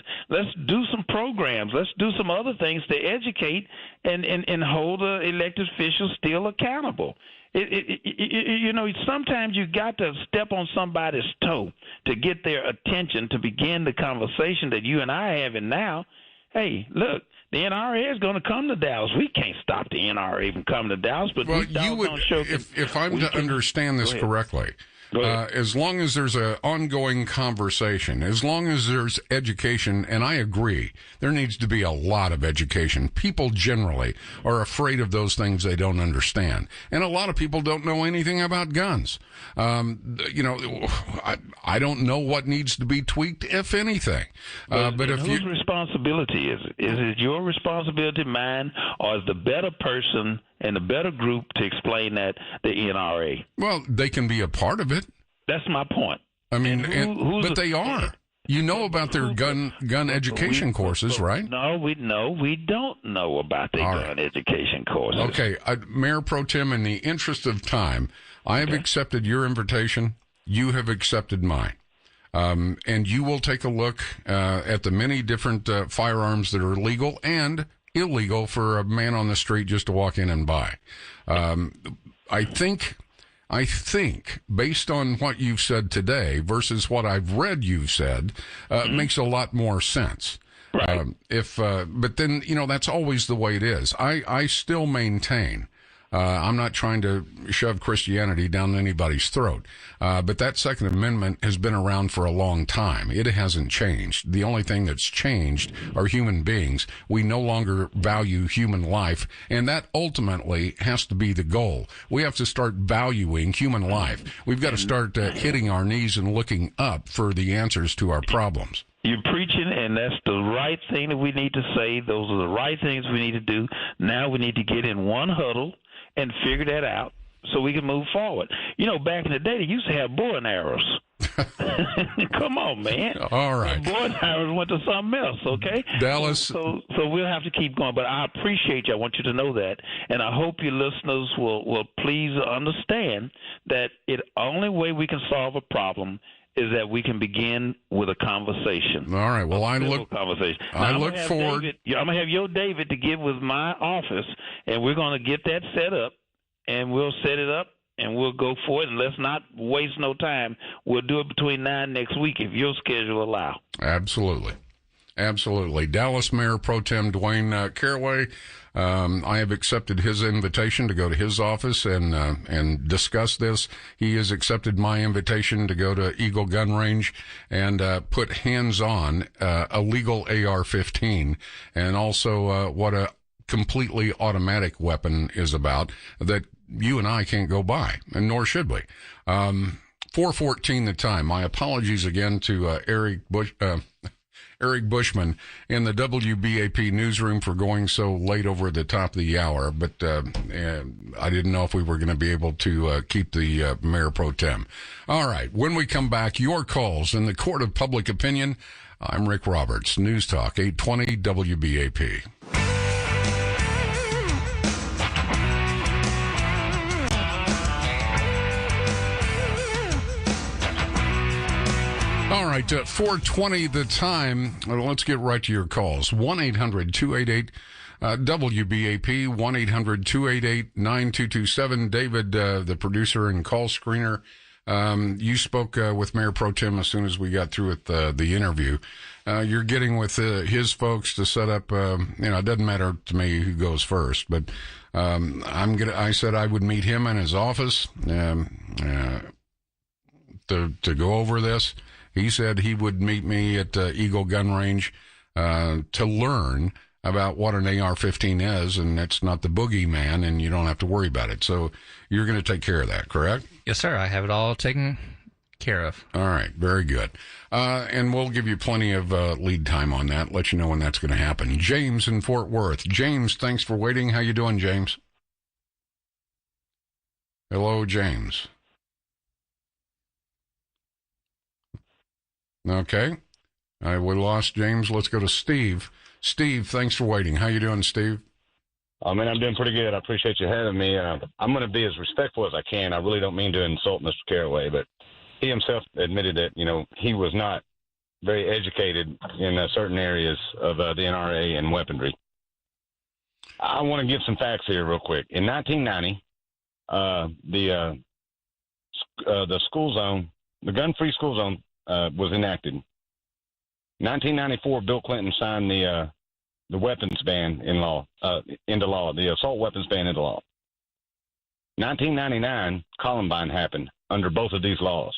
do some programs. Let's do some other things to educate and hold the elected officials still accountable. Sometimes you got to step on somebody's toe to get their attention to begin the conversation that you and I are having now. Hey, look. The NRA is going to come to Dallas. We can't stop the NRA from coming to Dallas, but you would, if I'm to understand this correctly, as long as there's an ongoing conversation, as long as there's education, and I agree, there needs to be a lot of education. People generally are afraid of those things they don't understand, and a lot of people don't know anything about guns. I don't know what needs to be tweaked, if anything. But whose responsibility is it? Is it your responsibility, mine, or is the better person and the better group to explain that the NRA? Well, they can be a part of it. That's my point. I mean, but they are. You know about their gun education courses, right? No, we don't know about their gun education courses. Okay, Mayor Pro Tem, in the interest of time, I have accepted your invitation. You have accepted mine. And you will take a look at the many different firearms that are legal and illegal for a man on the street just to walk in and buy. I think, based on what you've said today versus what I've read you've said, makes a lot more sense. Right. But then, that's always the way it is. I still maintain I'm not trying to shove Christianity down anybody's throat. But that Second Amendment has been around for a long time. It hasn't changed. The only thing that's changed are human beings. We no longer value human life, and that ultimately has to be the goal. We have to start valuing human life. We've got to start hitting our knees and looking up for the answers to our problems. You're preaching, and that's the right thing that we need to say. Those are the right things we need to do. Now we need to get in one huddle and figure that out so we can move forward. You know, back in the day, they used to have bow and arrows. Come on, man. All right. The bow and arrows went to something else, okay? Dallas. So we'll have to keep going. But I appreciate you. I want you to know that. And I hope your listeners will please understand that the only way we can solve a problem is that we can begin with a conversation. All right. Well, I look forward. I'm going to have your David to give with my office, and we're going to get that set up, and we'll set it up, and we'll go for it, and let's not waste no time. We'll do it between 9 next week if your schedule allow. Absolutely. Absolutely. Dallas Mayor Pro Tem Dwayne Caraway, I have accepted his invitation to go to his office and discuss this. He has accepted my invitation to go to Eagle Gun Range and put hands on a legal AR-15 and also what a completely automatic weapon is about that you and I can't go by, and nor should we. 4:14 the time. My apologies again to Eric Bushman in the WBAP newsroom for going so late over the top of the hour, but I didn't know if we were going to be able to keep the Mayor Pro Tem. All right, when we come back, your calls in the court of public opinion. I'm Rick Roberts, News Talk 820 WBAP. All right, 4:20 the time. Let's get right to your calls. 1-800-288-WBAP, 1-800-288-9227. David, the producer and call screener, you spoke with Mayor Pro Tem as soon as we got through with the interview. You're getting with his folks to set up, it doesn't matter to me who goes first, but I said I would meet him in his office to go over this. He said he would meet me at Eagle Gun Range to learn about what an AR-15 is, and it's not the boogeyman, and you don't have to worry about it. So you're going to take care of that, correct? Yes, sir. I have it all taken care of. All right. Very good. And we'll give you plenty of lead time on that, let you know when that's going to happen. James in Fort Worth. James, thanks for waiting. How you doing, James? Hello, James. Okay. We lost James. Let's go to Steve. Steve, thanks for waiting. How you doing, Steve? I'm doing pretty good. I appreciate you having me. I'm going to be as respectful as I can. I really don't mean to insult Mr. Caraway, but he himself admitted that, he was not very educated in certain areas of the NRA and weaponry. I want to give some facts here real quick. In 1990, the school zone, the gun-free school zone, was enacted. 1994, Bill Clinton signed the weapons ban into law, the assault weapons ban into law. 1999, Columbine happened under both of these laws.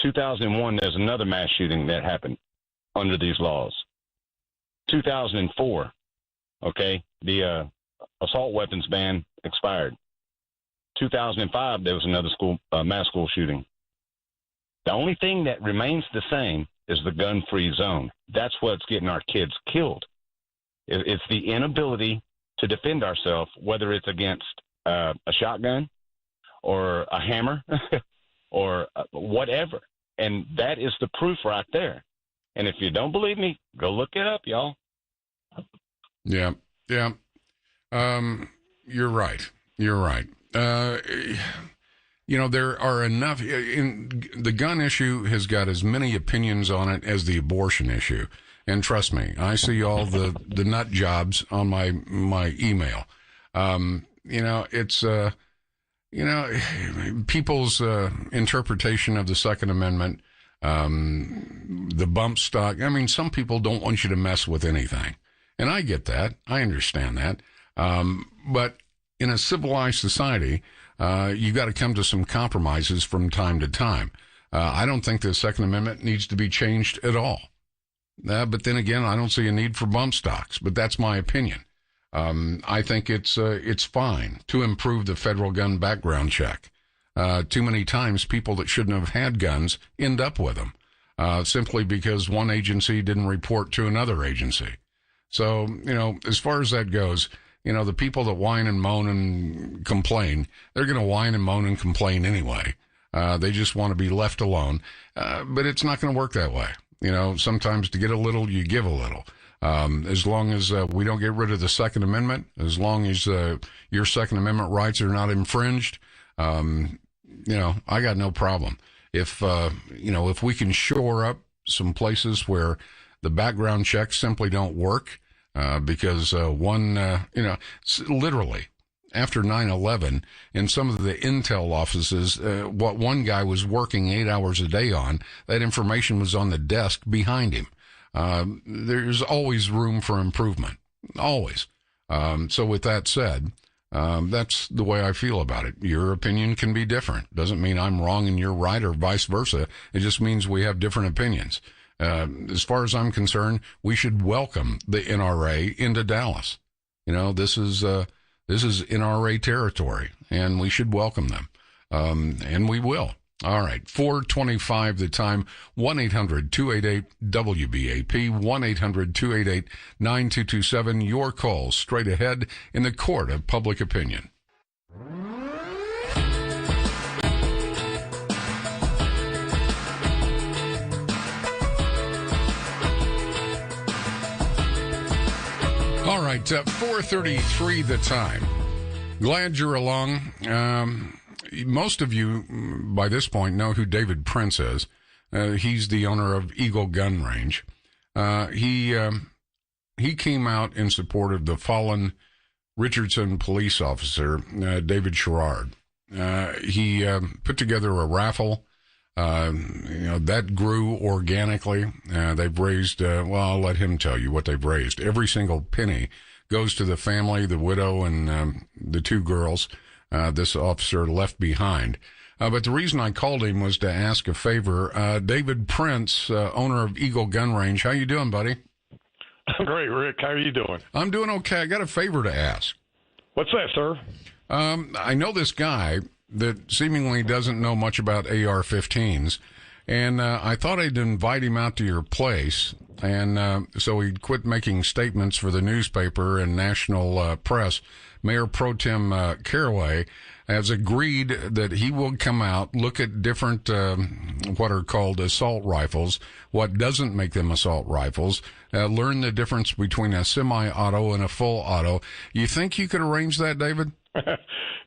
2001, there's another mass shooting that happened under these laws. 2004, the assault weapons ban expired. 2005, there was another mass school shooting. The only thing that remains the same is the gun-free zone. That's what's getting our kids killed. It's the inability to defend ourselves, whether it's against a shotgun or a hammer or whatever. And that is the proof right there. And if you don't believe me, go look it up, y'all. Yeah. You're right. There are enough. The gun issue has got as many opinions on it as the abortion issue. And trust me, I see all the nut jobs on my email. It's people's interpretation of the Second Amendment, the bump stock. Some people don't want you to mess with anything. And I get that. I understand that. But in a civilized society, you got to come to some compromises from time to time. I don't think the Second Amendment needs to be changed at all. But then again, I don't see a need for bump stocks, but that's my opinion. I think it's fine to improve the federal gun background check. Too many times people that shouldn't have had guns end up with them, simply because one agency didn't report to another agency. So, as far as that goes, the people that whine and moan and complain, they're going to whine and moan and complain anyway. They just want to be left alone. But it's not going to work that way. Sometimes to get a little, you give a little. As long as we don't get rid of the Second Amendment, as long as your Second Amendment rights are not infringed, I got no problem. If we can shore up some places where the background checks simply don't work, because literally after 9/11 in some of the intel offices, what one guy was working 8 hours a day on, that information was on the desk behind him. There's always room for improvement, always. So with that said, that's the way I feel about it. Your opinion can be different. Doesn't mean I'm wrong and you're right or vice versa. It just means we have different opinions. As far as I'm concerned, we should welcome the NRA into Dallas. This is NRA territory, and we should welcome them. And we will. All right, 4:25 the time, 1-800-288-WBAP, 1-800-288-9227. Your call straight ahead in the court of public opinion. All right, 4:33 the time. Glad you're along. Most of you, by this point, know who David Prince is. He's the owner of Eagle Gun Range. He came out in support of the fallen Richardson police officer, David Sherrard. He put together a raffle. That grew organically. They've raised, I'll let him tell you what they've raised. Every single penny goes to the family, the widow, and the two girls this officer left behind. But the reason I called him was to ask a favor. David Prince, owner of Eagle Gun Range. How you doing, buddy? I'm great, Rick. How are you doing? I'm doing okay. I got a favor to ask. What's that, sir? I know this guy that seemingly doesn't know much about AR-15s, and I thought I'd invite him out to your place, and so he'd quit making statements for the newspaper and national press. Mayor Pro Tem Caraway has agreed that he will come out, look at different what are called assault rifles, what doesn't make them assault rifles, learn the difference between a semi-auto and a full auto. You think you could arrange that, David?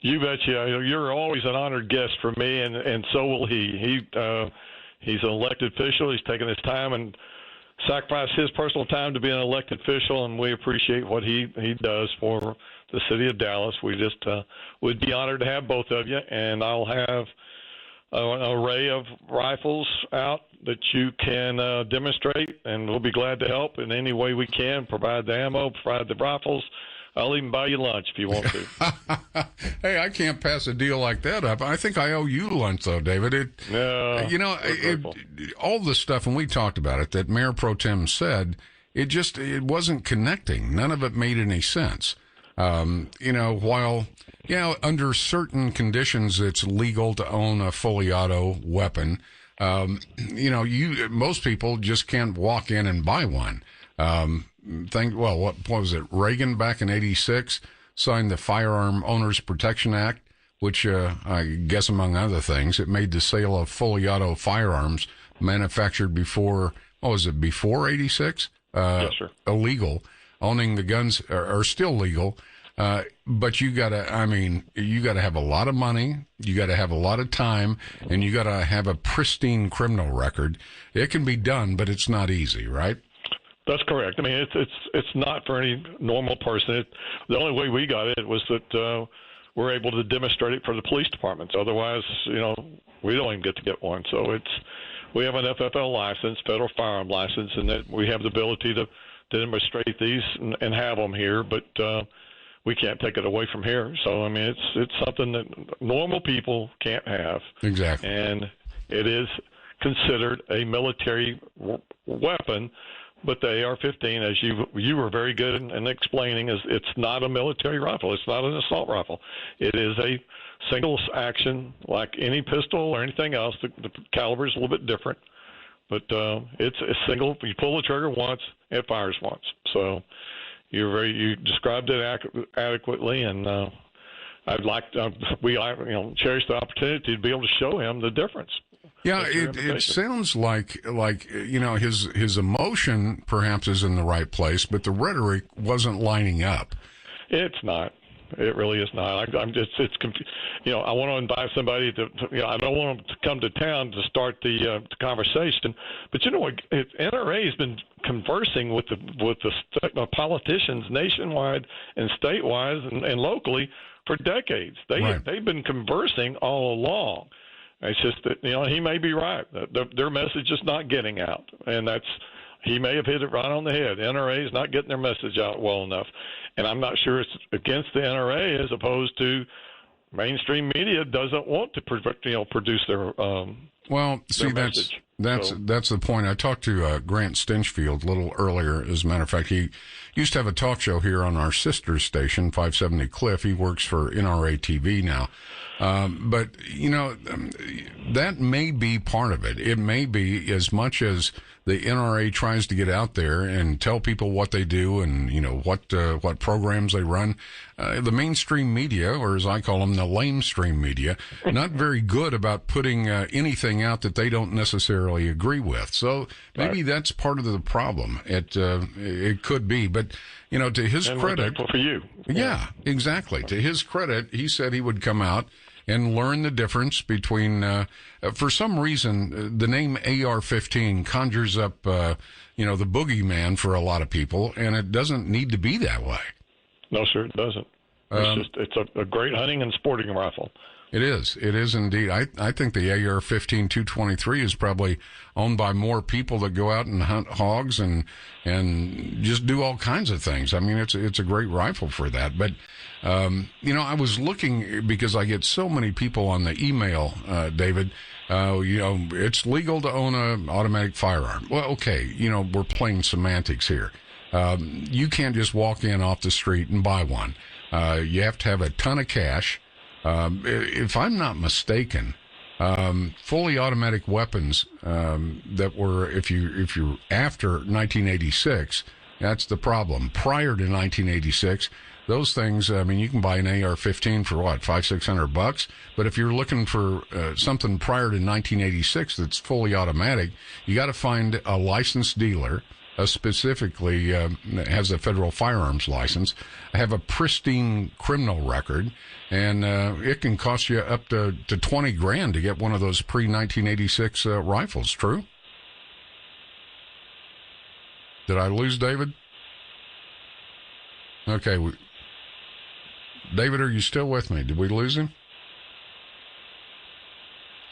You betcha. You're always an honored guest for me, and so will he. He's an elected official. He's taken his time and sacrificed his personal time to be an elected official, and we appreciate what he does for the city of Dallas. We just would be honored to have both of you, and I'll have an array of rifles out that you can demonstrate, and we'll be glad to help in any way we can, provide the ammo, provide the rifles. I'll even buy you lunch if you want to. Hey, I can't pass a deal like that up. I think I owe you lunch, though, David. All the stuff, and we talked about it, that Mayor Pro Tem said, it wasn't connecting. None of it made any sense. While under certain conditions it's legal to own a fully auto weapon, most people just can't walk in and buy one. What was it? Reagan back in '86 signed the Firearm Owners Protection Act, which I guess among other things, it made the sale of fully auto firearms manufactured before '86? Yes, sir. Illegal. Owning the guns are still legal. But you gotta have a lot of money, you gotta have a lot of time, and you gotta have a pristine criminal record. It can be done, but it's not easy, right? That's correct. I mean, it's not for any normal person. The only way we got it was that we're able to demonstrate it for the police departments. Otherwise, we don't even get to get one. So we have an FFL license, federal firearm license, and that we have the ability to demonstrate these and have them here. But we can't take it away from here. So I mean, it's something that normal people can't have. Exactly. And it is considered a military weapon, but the AR-15, as you were very good in explaining, it's not a military rifle. It's not an assault rifle. It is a single action, like any pistol or anything else. The caliber is a little bit different, but it's a single. You pull the trigger once, it fires once. So you described it adequately, and I'd like we cherish the opportunity to be able to show him the difference. Yeah, it sounds like his emotion perhaps is in the right place, but the rhetoric wasn't lining up. It's not. It really is not. It's I want to invite somebody to. I don't want them to come to town to start the conversation. But NRA has been conversing with the politicians nationwide and statewide and locally for decades. They've been conversing all along. It's just that he may be right. Their message is not getting out, and he may have hit it right on the head. NRA is not getting their message out well enough, and I'm not sure it's against the NRA as opposed to mainstream media doesn't want to produce their see, message. That's the point. I talked to Grant Stinchfield a little earlier. As a matter of fact, he used to have a talk show here on our sister station, 570 Cliff. He works for NRA TV now. But that may be part of it. It may be as much as the NRA tries to get out there and tell people what they do and, what programs they run. The mainstream media, or as I call them, the lamestream media, not very good about putting anything out that they don't necessarily agree with. So maybe that's part of the problem. It could be, but to his credit, for you. Yeah, exactly. To his credit, he said he would come out and learn the difference between, for some reason, the name AR-15 conjures up, the boogeyman for a lot of people, and it doesn't need to be that way. No, sir, it doesn't. It's a great hunting and sporting rifle. It is. It is indeed. I think the AR-15 223 is probably owned by more people that go out and hunt hogs and just do all kinds of things. I mean, it's a great rifle for that. But, I was looking because I get so many people on the email, David, it's legal to own an automatic firearm. Well, okay, we're playing semantics here. You can't just walk in off the street and buy one. You have to have a ton of cash. If I'm not mistaken, fully automatic weapons that were, if you're after 1986, that's the problem. Prior to 1986, those things, you can buy an AR-15 for what, $500-600? But if you're looking for something prior to 1986 that's fully automatic, you got to find a licensed dealer. Specifically has a federal firearms license, have a pristine criminal record, and it can cost you up to $20,000 to get one of those pre-1986 rifles. True? Did I lose David? Okay. David, are you still with me? Did we lose him?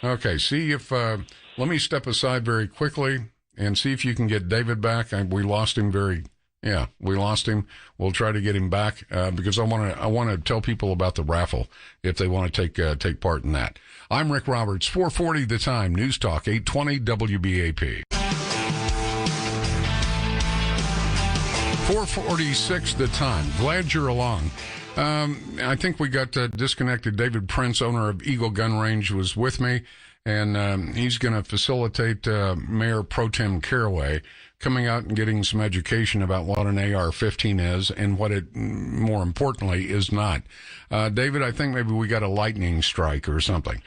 Okay. See if let me step aside very quickly and see if you can get David back. We lost him we lost him. We'll try to get him back because I want to tell people about the raffle if they want to take part in that. I'm Rick Roberts, 440 The Time, News Talk, 820 WBAP. 446 The Time. Glad you're along. I think we got disconnected. David Prince, owner of Eagle Gun Range, was with me. And he's going to facilitate Mayor Pro Tem Caraway coming out and getting some education about what an AR-15 is and what it, more importantly, is not. David, I think maybe we got a lightning strike or something.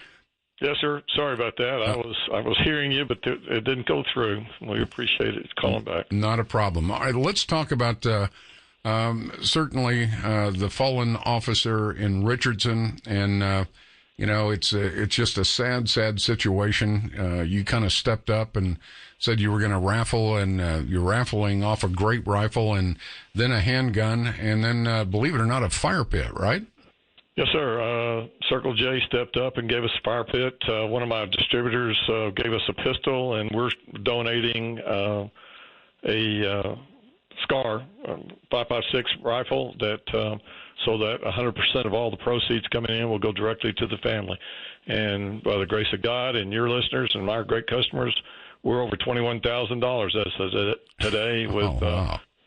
Yes, sir. Sorry about that. I was hearing you, but it didn't go through. We appreciate it calling back. Not a problem. All right, let's talk about certainly the fallen officer in Richardson and. It's just a sad situation. You kind of stepped up and said you were going to raffle, and you're raffling off a great rifle and then a handgun, and then, believe it or not, a fire pit, right? Yes, sir. Circle J stepped up and gave us a fire pit. One of my distributors gave us a pistol, and we're donating a SCAR 5.56 rifle that so that 100% of all the proceeds coming in will go directly to the family. And by the grace of God and your listeners and my great customers, we're over $21,000 as of today with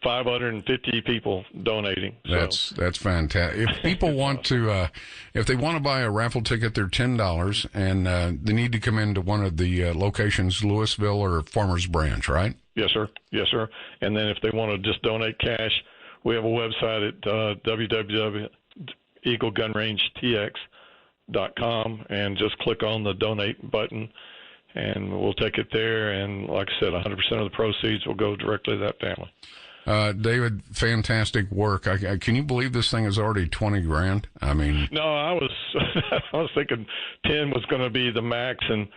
550 people donating. That's fantastic. If people want to, if they want to buy a raffle ticket, they're $10, and they need to come into one of the locations, Louisville or Farmers Branch, right? Yes, sir. Yes, sir. And then if they want to just donate cash, we have a website at www.eaglegunrangetx.com, and just click on the donate button, and we'll take it there. And like I said, 100% of the proceeds will go directly to that family. David, fantastic work. Can you believe this thing is already $20,000? I mean, no, I was thinking 10 was going to be the max, and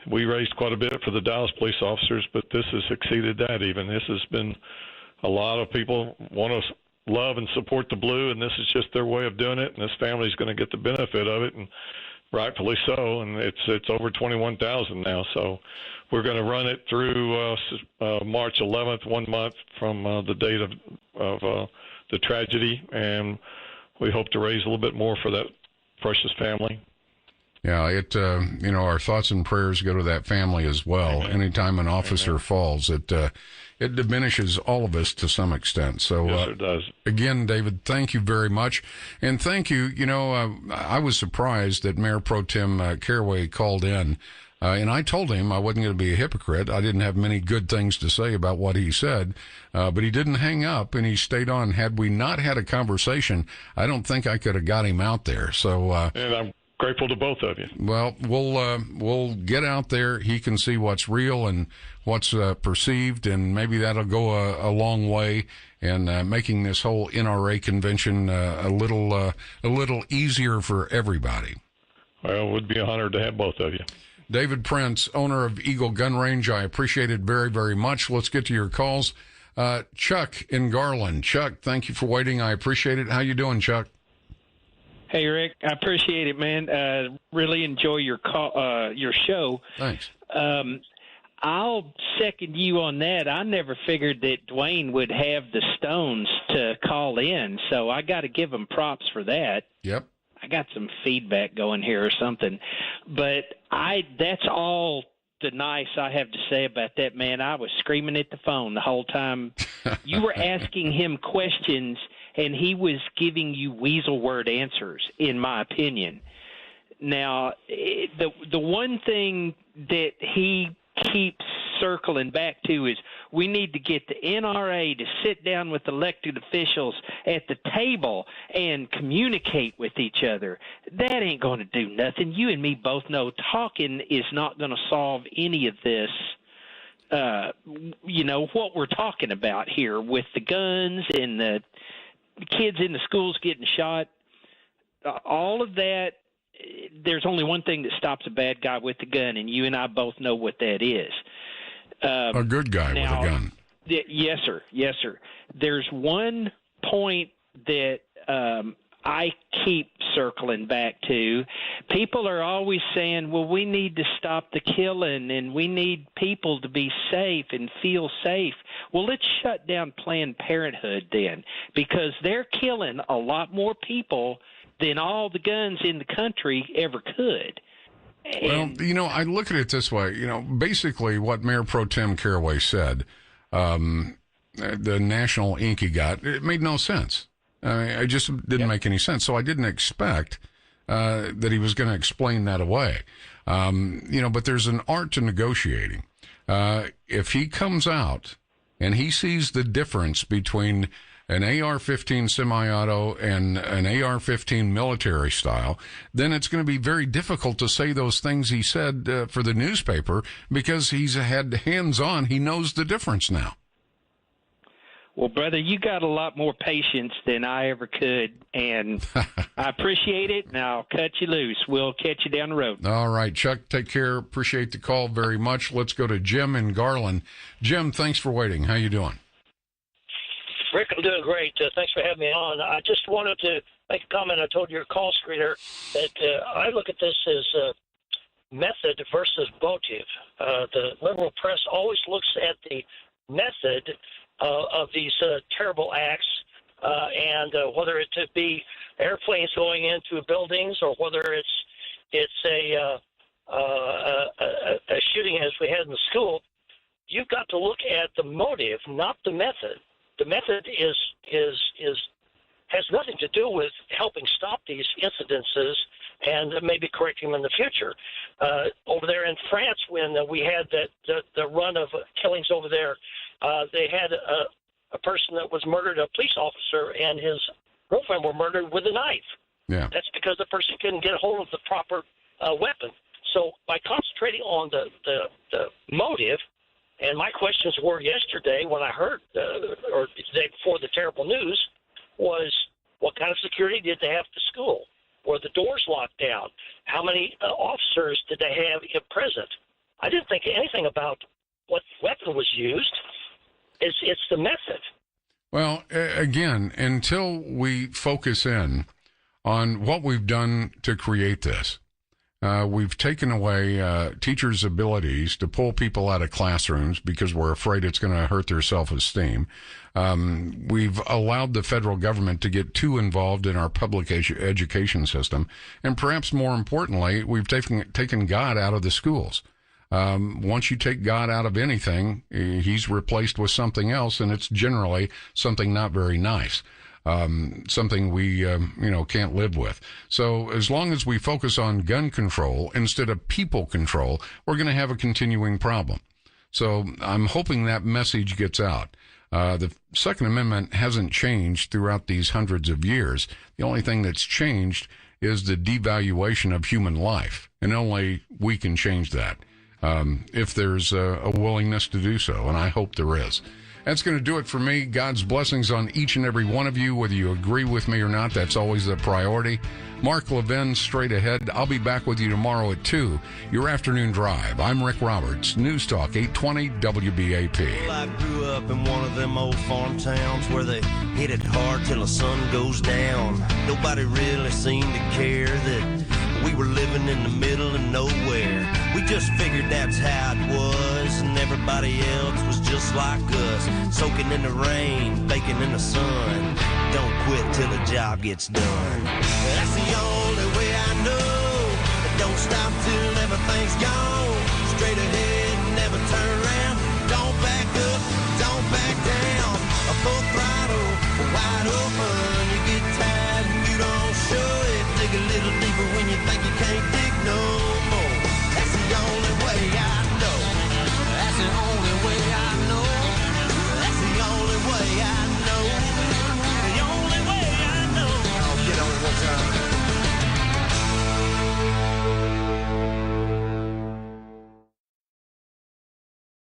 we raised quite a bit for the Dallas police officers, but this has exceeded that even. This has been a lot of people want to love and support the Blue, and this is just their way of doing it, and this family's going to get the benefit of it, and rightfully so. And it's over 21,000 now, so we're going to run it through March 11th, 1 month from the date of the tragedy, and we hope to raise a little bit more for that precious family. Yeah, our thoughts and prayers go to that family as well. Amen. Anytime an officer falls, it diminishes all of us to some extent. So, yes, it does. Again, David, thank you very much. And thank you. I was surprised that Mayor Pro Tem Caraway called in. And I told him I wasn't going to be a hypocrite. I didn't have many good things to say about what he said, but he didn't hang up, and he stayed on. Had we not had a conversation, I don't think I could have got him out there. So, and I'm grateful to both of you. Well, we'll get out there. He can see what's real and what's perceived, and maybe that'll go a long way in making this whole NRA convention a little easier for everybody. Well, it would be an honor to have both of you. David Prince, owner of Eagle Gun Range, I appreciate it very, very much. Let's get to your calls. Chuck in Garland. Chuck, thank you for waiting. I appreciate it. How you doing, Chuck? Hey, Rick, I appreciate it, man. Really enjoy your call, your show. Thanks. I'll second you on that. I never figured that Dwayne would have the stones to call in, so I got to give him props for that. Yep. I got some feedback going here or something, but that's all the nice I have to say about that, man. I was screaming at the phone the whole time. You were asking him questions, and he was giving you weasel word answers, in my opinion. Now, the one thing that he keeps circling back to is we need to get the NRA to sit down with elected officials at the table and communicate with each other. That ain't going to do nothing. You and me both know talking is not going to solve any of this. What we're talking about here with the guns and the kids in the schools getting shot, all of that. There's only one thing that stops a bad guy with a gun, and you and I both know what that is. A good guy with a gun. Yes, sir. Yes, sir. There's one point that I keep circling back to. People are always saying, well, we need to stop the killing, and we need people to be safe and feel safe. Well, let's shut down Planned Parenthood then, because they're killing a lot more people than all the guns in the country ever could. And, well, I look at it this way. Basically what Mayor Pro Tem Caraway said, the national ink he got, it made no sense. It just didn't make any sense. So I didn't expect that he was going to explain that away. But there's an art to negotiating. If he comes out and he sees the difference between an AR-15 semi-auto and an AR-15 military style, then it's going to be very difficult to say those things he said for the newspaper, because he's had hands-on. He knows the difference now. Well, brother, you got a lot more patience than I ever could, and I appreciate it, and I'll cut you loose. We'll catch you down the road. All right, Chuck, take care. Appreciate the call very much. Let's go to Jim in Garland. Jim, thanks for waiting. How you doing? Rick, I'm doing great. Thanks for having me on. I just wanted to make a comment. I told your call screener that I look at this as method versus motive. The liberal press always looks at the method of these terrible acts and whether it to be airplanes going into buildings or whether it's a shooting as we had in the school, you've got to look at the motive, not the method. The method has nothing to do with helping stop these incidences and maybe correcting them in the future. Over there in France, when we had the run of killings over there, they had a person that was murdered, a police officer, and his girlfriend were murdered with a knife. Yeah. That's because the person couldn't get a hold of the proper weapon. So by concentrating on the motive, and my questions were yesterday when I heard, or the day before the terrible news, was what kind of security did they have at the school? Were the doors locked down? How many officers did they have present? I didn't think anything about what weapon was used. It's the method. Well, again, until we focus in on what we've done to create this, we've taken away teachers' abilities to pull people out of classrooms because we're afraid it's going to hurt their self-esteem. We've allowed the federal government to get too involved in our public education system. And perhaps more importantly, we've taken God out of the schools. Once you take God out of anything, he's replaced with something else, and it's generally something not very nice. Something we, can't live with. So as long as we focus on gun control instead of people control, we're going to have a continuing problem. So I'm hoping that message gets out. The Second Amendment hasn't changed throughout these hundreds of years. The only thing that's changed is the devaluation of human life, and only we can change that if there's a willingness to do so, and I hope there is. That's going to do it for me. God's blessings on each and every one of you, whether you agree with me or not. That's always the priority. Mark Levin, straight ahead. I'll be back with you tomorrow at 2, your afternoon drive. I'm Rick Roberts, News Talk 820 WBAP. Well, I grew up in one of them old farm towns where they hit it hard till the sun goes down. Nobody really seemed to care that we were living in the middle of nowhere. We just figured that's how it was, and everybody else was just like us, soaking in the rain, baking in the sun. Don't quit till the job gets done. That's the only way I know. Don't stop till everything's gone. Straight ahead, never turn around. Don't back up, don't back down. A full throttle, wide open. You get tired and you don't show it. Dig a little deeper when you think you can't dig no